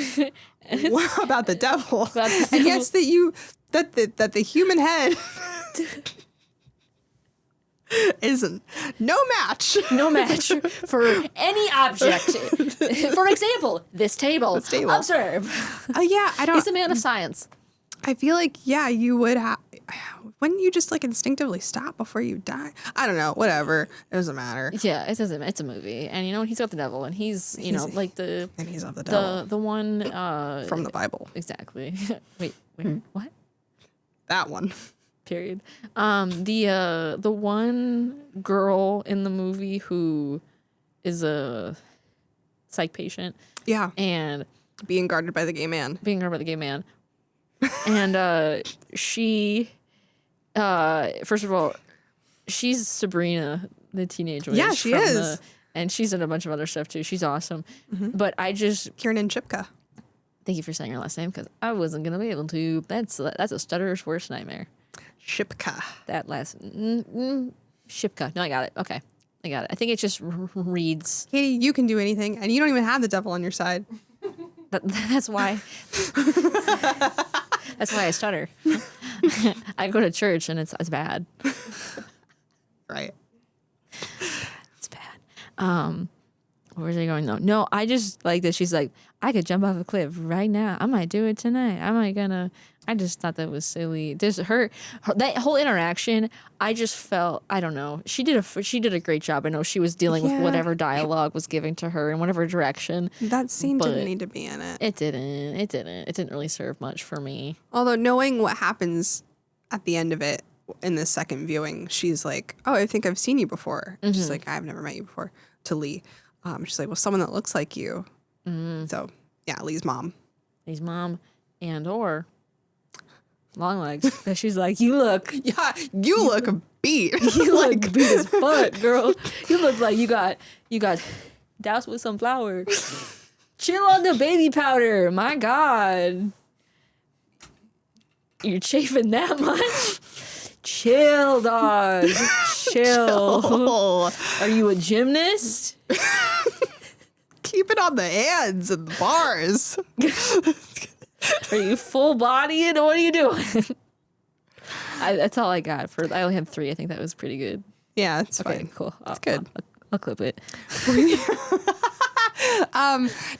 about the devil. And yes, that the human head isn't no match for any object. For example, this table. Observe. Yeah, I don't. He's a man of science. I feel like you would have. Wouldn't you just like instinctively stop before you die? I don't know. Whatever. It doesn't matter. Yeah, it doesn't. It's a movie, and he's got the devil, and he's like the and he's of the devil. The one from the Bible. Exactly. Wait, what? That one. Period. The one girl in the movie who is a psych patient. Yeah. And being guarded by the gay man. And she First of all, she's Sabrina, the teenage witch. Yeah, she from is. And she's in a bunch of other stuff too. She's awesome. But I just Kiernan Shipka. thank you for saying her last name because I wasn't gonna be able to. That's a stutterer's worst nightmare. Shipka. That last Shipka. No, I got it. Okay, I got it. I think it just reads. Katie, you can do anything, and you don't even have the devil on your side. That's why. That's why I stutter. I go to church and it's bad. Right. It's bad. Where's it going though? No, I just like that she's like, I could jump off a cliff right now. I might do it tonight. I just thought that was silly. There's her that whole interaction. I just felt, I don't know. She did a great job. I know she was dealing with whatever dialogue was given to her in whatever direction. That scene But didn't need to be in it. It didn't really serve much for me. Although knowing what happens at the end of it in the second viewing, she's like, "Oh, I think I've seen you before." And she's like, "I've never met you before." To Lee, she's like, "Well, someone that looks like you." So yeah, Lee's mom. Lee's mom and or LongLegs. That she's like, you look beat. You look beat as fuck, girl. You look like you got doused with some flour. Chill on the baby powder. My God. You're chafing that much? Chill, dog. Chill. Are you a gymnast? Keep it on the hands and the bars. Are you full body? What are you doing? That's all I got. I only had 3. I think that was pretty good. Yeah, it's Okay, fine. cool. It's good. I'll clip it.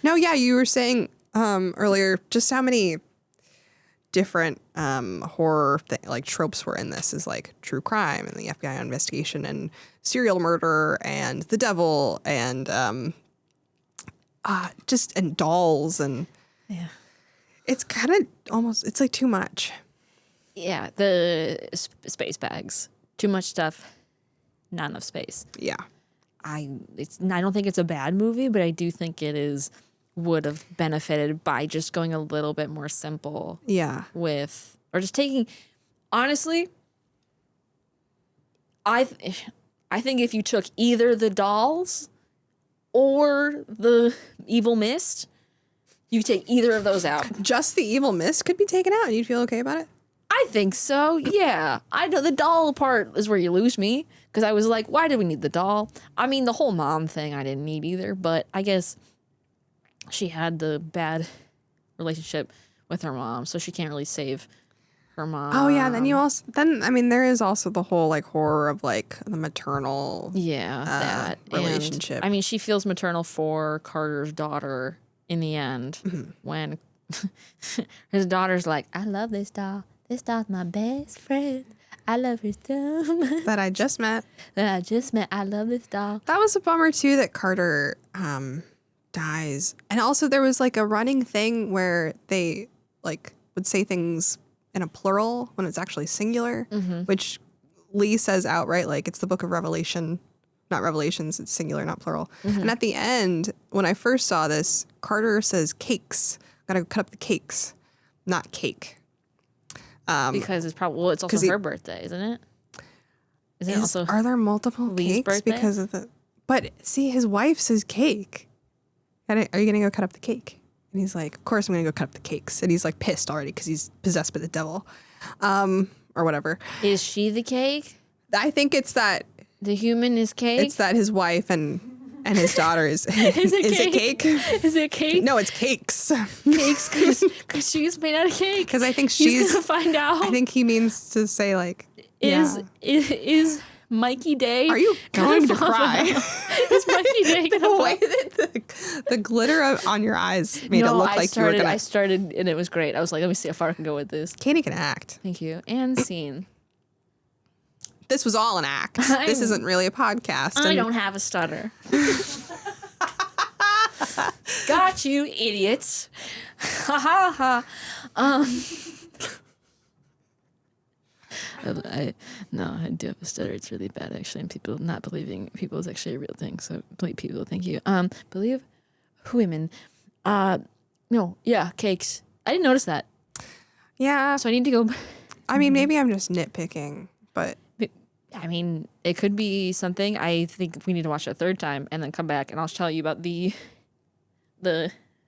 No, yeah, you were saying earlier just how many different horror like tropes were in this is like true crime and the FBI investigation and serial murder and the devil and and dolls and Yeah. it's kind of almost it's like too much. Yeah, the space bags. Too much stuff, not enough space. Yeah. I don't think it's a bad movie, but I do think would have benefited by just going a little bit more simple. Yeah. Or just taking, honestly, I think if you took either the dolls or the evil mist, you could take either of those out. Just the evil mist could be taken out and you'd feel okay about it? I think so, yeah. I know the doll part is where you lose me because I was like, why do we need the doll? I mean, the whole mom thing I didn't need either, but I guess she had the bad relationship with her mom, so she can't really save her mom. Oh yeah, there is also the whole like horror of like the maternal that relationship. And, I mean, she feels maternal for Carter's daughter in the end when his daughter's like, I love this doll. This doll's my best friend. I love her so much. That I just met. I love this doll. That was a bummer too that Carter dies. And also there was like a running thing where they like would say things in a plural when it's actually singular, which Lee says outright, like it's the book of Revelation, not Revelations, it's singular, not plural. And at the end, when I first saw this, Carter says cakes. Gotta cut up the cakes, not cake. Because it's probably it's also her birthday, isn't it? Isn't it also? Are there multiple Lee's cakes birthday? because of the? But see, his wife says cake. Are you gonna go cut up the cake? And he's like, of course I'm gonna go cut up the cakes. And he's like pissed already because he's possessed by the devil, or whatever. Is she the cake? I think it's that The human is cake. it's that his wife and his daughter is Is it cake? Is it cake? No, it's cakes. Cakes because she's made out of cake. Because I think He's she's. gonna find out. I think he means to say like. Is Mikey Day? Are you going to cry? Is Mikey Day The gonna way that the glitter on your eyes made it look like you were gonna. I started and it was great. I was like, let me see how far I can go with this. Katie can act. Thank you. And scene. This was all an act. This isn't really a podcast. I don't have a stutter. Got you, idiots. Ha ha ha. I do have a stutter. It's really bad, actually. And people not believing people is actually a real thing. So believe people. Thank you. Believe women. No, yeah, cakes. I didn't notice that. Yeah. So I need to go. I mean, maybe I'm just nitpicking, but I mean, it could be something. I think we need to watch it a third time and then come back and I'll tell you about the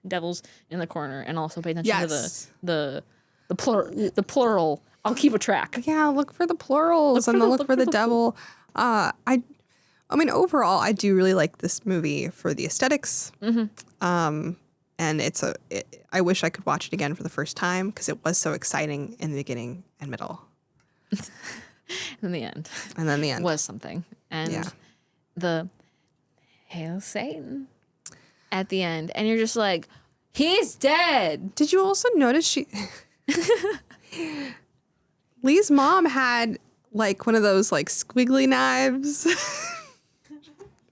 devils in the corner and also pay attention Yes. to the plural. I'll keep a track. yeah, look for the plurals and look for the devil. I mean, overall, I do really like this movie for the aesthetics. And I wish I could watch it again for the first time because it was so exciting in the beginning and middle. In the end. And then the end. Was something. And Yeah. the Hail Satan at the end. And you're just like, he's dead. Did you also notice Lee's mom had like one of those like squiggly knives?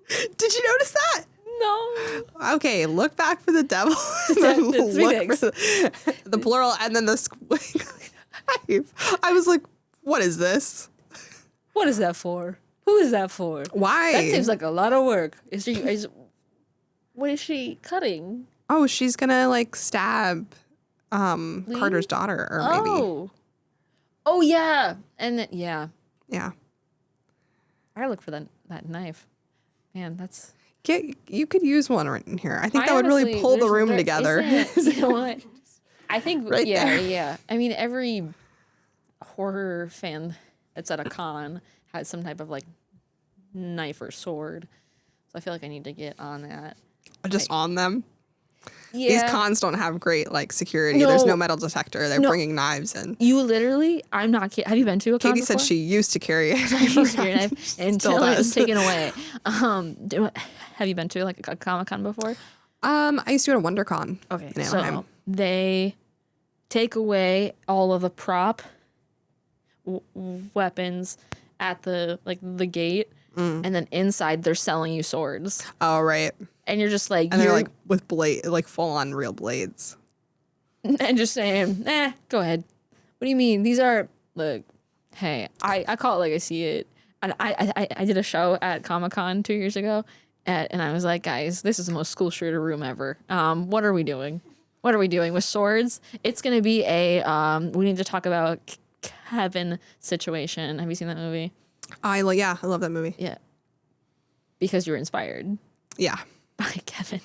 Did you notice that? No. Okay, look back for the devil. And then It's three look for the plural and then the squiggly knife. I was like, what is this? What is that for? Who is that for? Why? That seems like a lot of work. What is she cutting? Oh, she's gonna like stab Carter's daughter, or maybe. Oh yeah. And then, yeah. Yeah. I look for that knife. Man, that's You could use one right in here. I think I that would really honestly- pull the there's- room there together. isn't- You know what? I think Right yeah, there. yeah. I mean, every horror fan that's at a con has some type of like knife or sword. So I feel like I need to get on that. Just on them. Yeah. These cons don't have great like security. There's No. no metal detector. They're No. bringing knives in. You literally, I'm not kidding. Have you been to a con Katie said before? she used to carry it. I used to carry a knife until it was does. taken away. Have you been to like a Comic-Con before? I used to go to WonderCon. Okay, in Anaheim. so they take away all of the prop weapons at the gate, and then inside they're selling you swords, Oh right. and you're just like, And they're you're like with blade, like full on real blades. and just saying, go ahead. What do you mean? These are look. Hey, I call it like I see it. And I did a show at Comic-Con 2 years ago, and I was like, guys, this is the most school shooter room ever. What are we doing? What are we doing with swords? It's gonna be we need to talk about Kevin situation. Have you seen that movie? I love that movie. Yeah. Because you were inspired Yeah. by Kevin.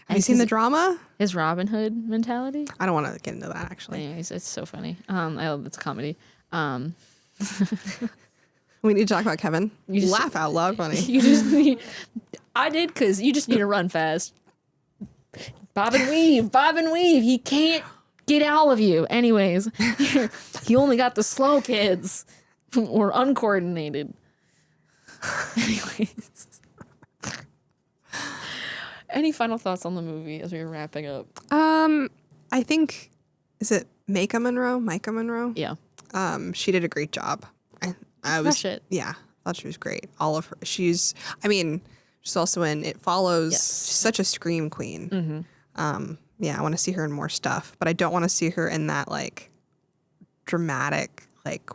Have you seen the drama? His Robin Hood mentality? I don't want to get into that actually. Anyways, it's so funny. It's a comedy. We need to talk about Kevin. You just- Laugh out loud funny. You just need, I did because you just need to run fast. Bob and weave. He can't get all of you. Anyways, he only got the slow kids or uncoordinated. Anyways. Any final thoughts on the movie as we're wrapping up? I think, is it Micah Monroe? Yeah. She did a great job. I was, Crush it. yeah, thought she was great. All of her, she's also in It Follows. Yes. She's such a scream queen. Yeah, I want to see her in more stuff, but I don't want to see her in that like dramatic like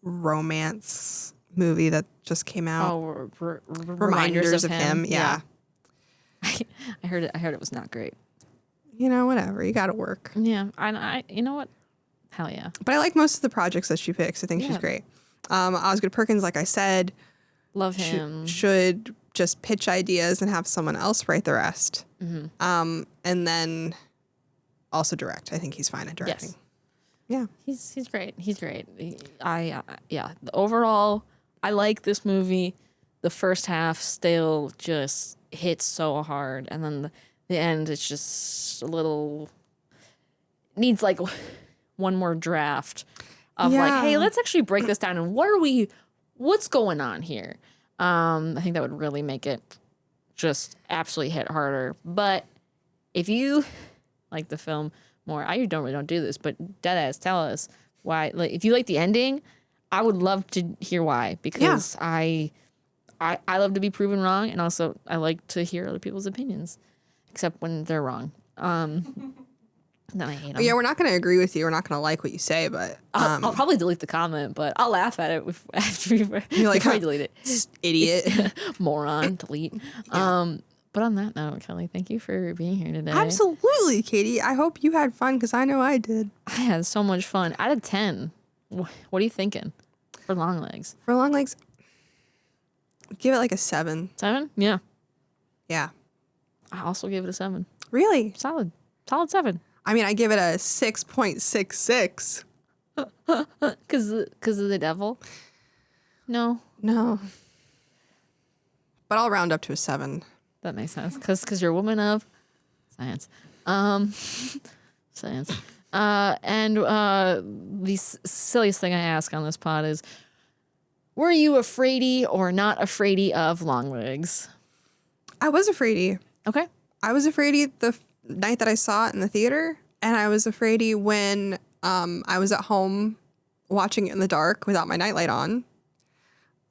romance movie that just came out. Oh, Reminders of him. Yeah. I heard it was not great. You know, whatever. You got to work. Yeah. I you know what? Hell yeah. But I like most of the projects that she picks. I think she's Yeah. great. Osgood Perkins, like I said, Love him. should just pitch ideas and have someone else write the rest. Mm-hmm. And then also direct. I think he's fine at directing. Yes. Yeah. He's great. He's great. Overall, I like this movie. The first half still just hits so hard, and then the end, it's just a little needs like one more draft of like, Yeah. hey, let's actually break this down and what's going on here. I think that would really make it just absolutely hit harder. But if you like the film more, I don't do this, but deadass, tell us why. Like, if you like the ending, I would love to hear why, because I love to be proven wrong, and also I like to hear other people's opinions, except when they're wrong. Then I hate them. Yeah, we're not going to agree with you. We're not going to like what you say, but I'll probably delete the comment, but I'll laugh at it after You're like, before I huh, delete it. idiot. Moron, delete. But on that note, Kelly, thank you for being here today. Absolutely, Katie. I hope you had fun because I know I did. I had so much fun. Out of 10, What are you thinking for LongLegs? For LongLegs, give it like a 7. 7? Yeah. Yeah. I also give it a 7. Really? Solid 7. I mean, I give it a 6.66. Because of the devil? No. No. But I'll round up to a 7. That makes sense. Because you're a woman of science. Science. And the silliest thing I ask on this pod is, were you afraidy or not afraidy of LongLegs? I was afraidy. Okay. I was afraidy the night that I saw it in the theater, and I was afraidy when I was at home watching it in the dark without my nightlight on,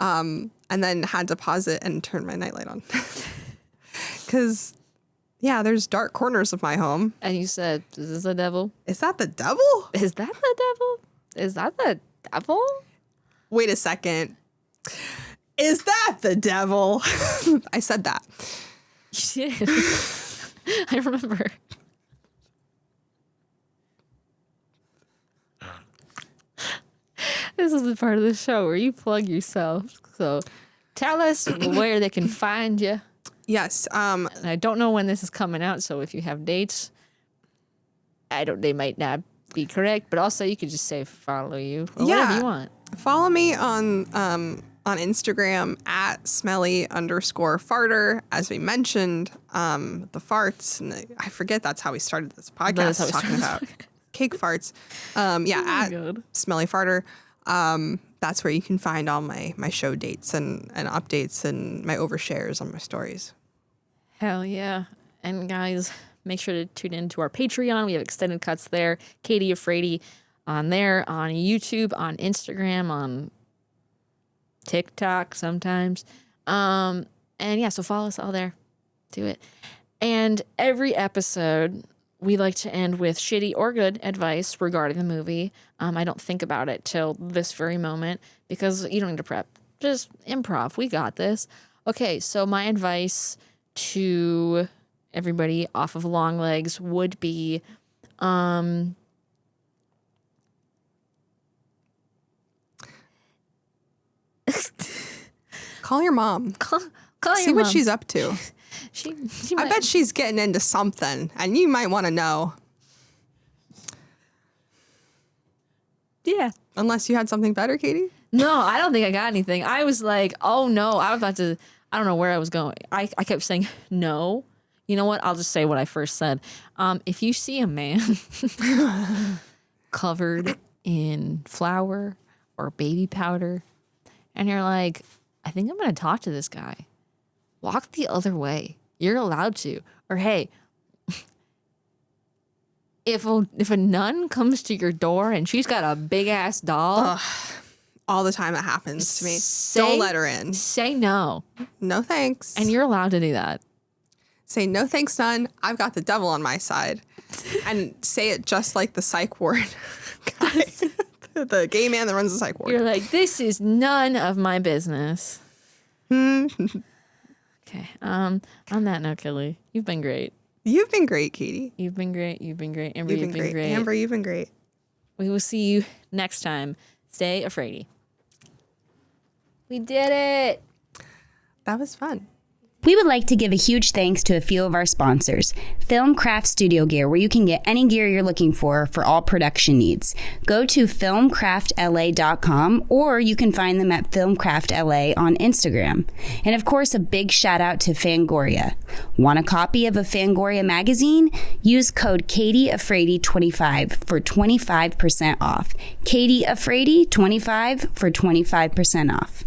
and then had to pause it and turn my nightlight on. Because, yeah, there's dark corners of my home. And you said, is this the devil? Is that the devil? Is that the devil? Is that the devil? Wait a second. Is that the devil? I said that. You did. I remember. This is the part of the show where you plug yourself. So tell us where they can find you. Yes. And I don't know when this is coming out, so if you have dates, they might not be correct, but also you could just say follow you or whatever you want. Follow me on Instagram at smelly_farter. As we mentioned, the farts, and I forget that's how we started this podcast talking about cake farts. At God. smelly farter. That's where you can find all my show dates and updates and my overshares on my stories. Hell yeah. And guys, make sure to tune in to our Patreon. We have extended cuts there. Katie Afraidy on there, on YouTube, on Instagram, on TikTok sometimes. And yeah, so follow us all there. Do it. And every episode, we like to end with shitty or good advice regarding the movie. I don't think about it till this very moment because you don't need to prep. Just improv. We got this. Okay, so my advice to everybody off of LongLegs would be Call your mom. call See your what mom. she's up to. She I might- bet she's getting into something, and you might want to know. Yeah. Unless you had something better, Katie? No, I don't think I got anything. I was like, oh no, I was about to, I don't know where I was going. I kept saying no. You know what? I'll just say what I first said. If you see a man covered in flour or baby powder and you're like, I think I'm going to talk to this guy, walk the other way. You're allowed to. Or hey, if a nun comes to your door and she's got a big ass doll, All the time it happens to me. Say- Don't let her in. say no. No thanks. And you're allowed to do that. Say, no thanks, son. I've got the devil on my side. And say it just like the psych ward guy. The gay man that runs the psych ward. You're like, this is none of my business. Okay. On that note, Kelly, you've been great. You've been great, Katie. You've been great. You've been great. Amber, You've been great. Amber, you've been great. We will see you next time. Stay afraidy. We did it. That was fun. We would like to give a huge thanks to a few of our sponsors. Filmcraft Studio Gear, where you can get any gear you're looking for all production needs. Go to filmcraftla.com or you can find them at filmcraftla on Instagram. And of course, a big shout out to Fangoria. Want a copy of a Fangoria magazine? Use code Katie Afraidy 25 for 25% off. Katie Afraidy 25 for 25% off.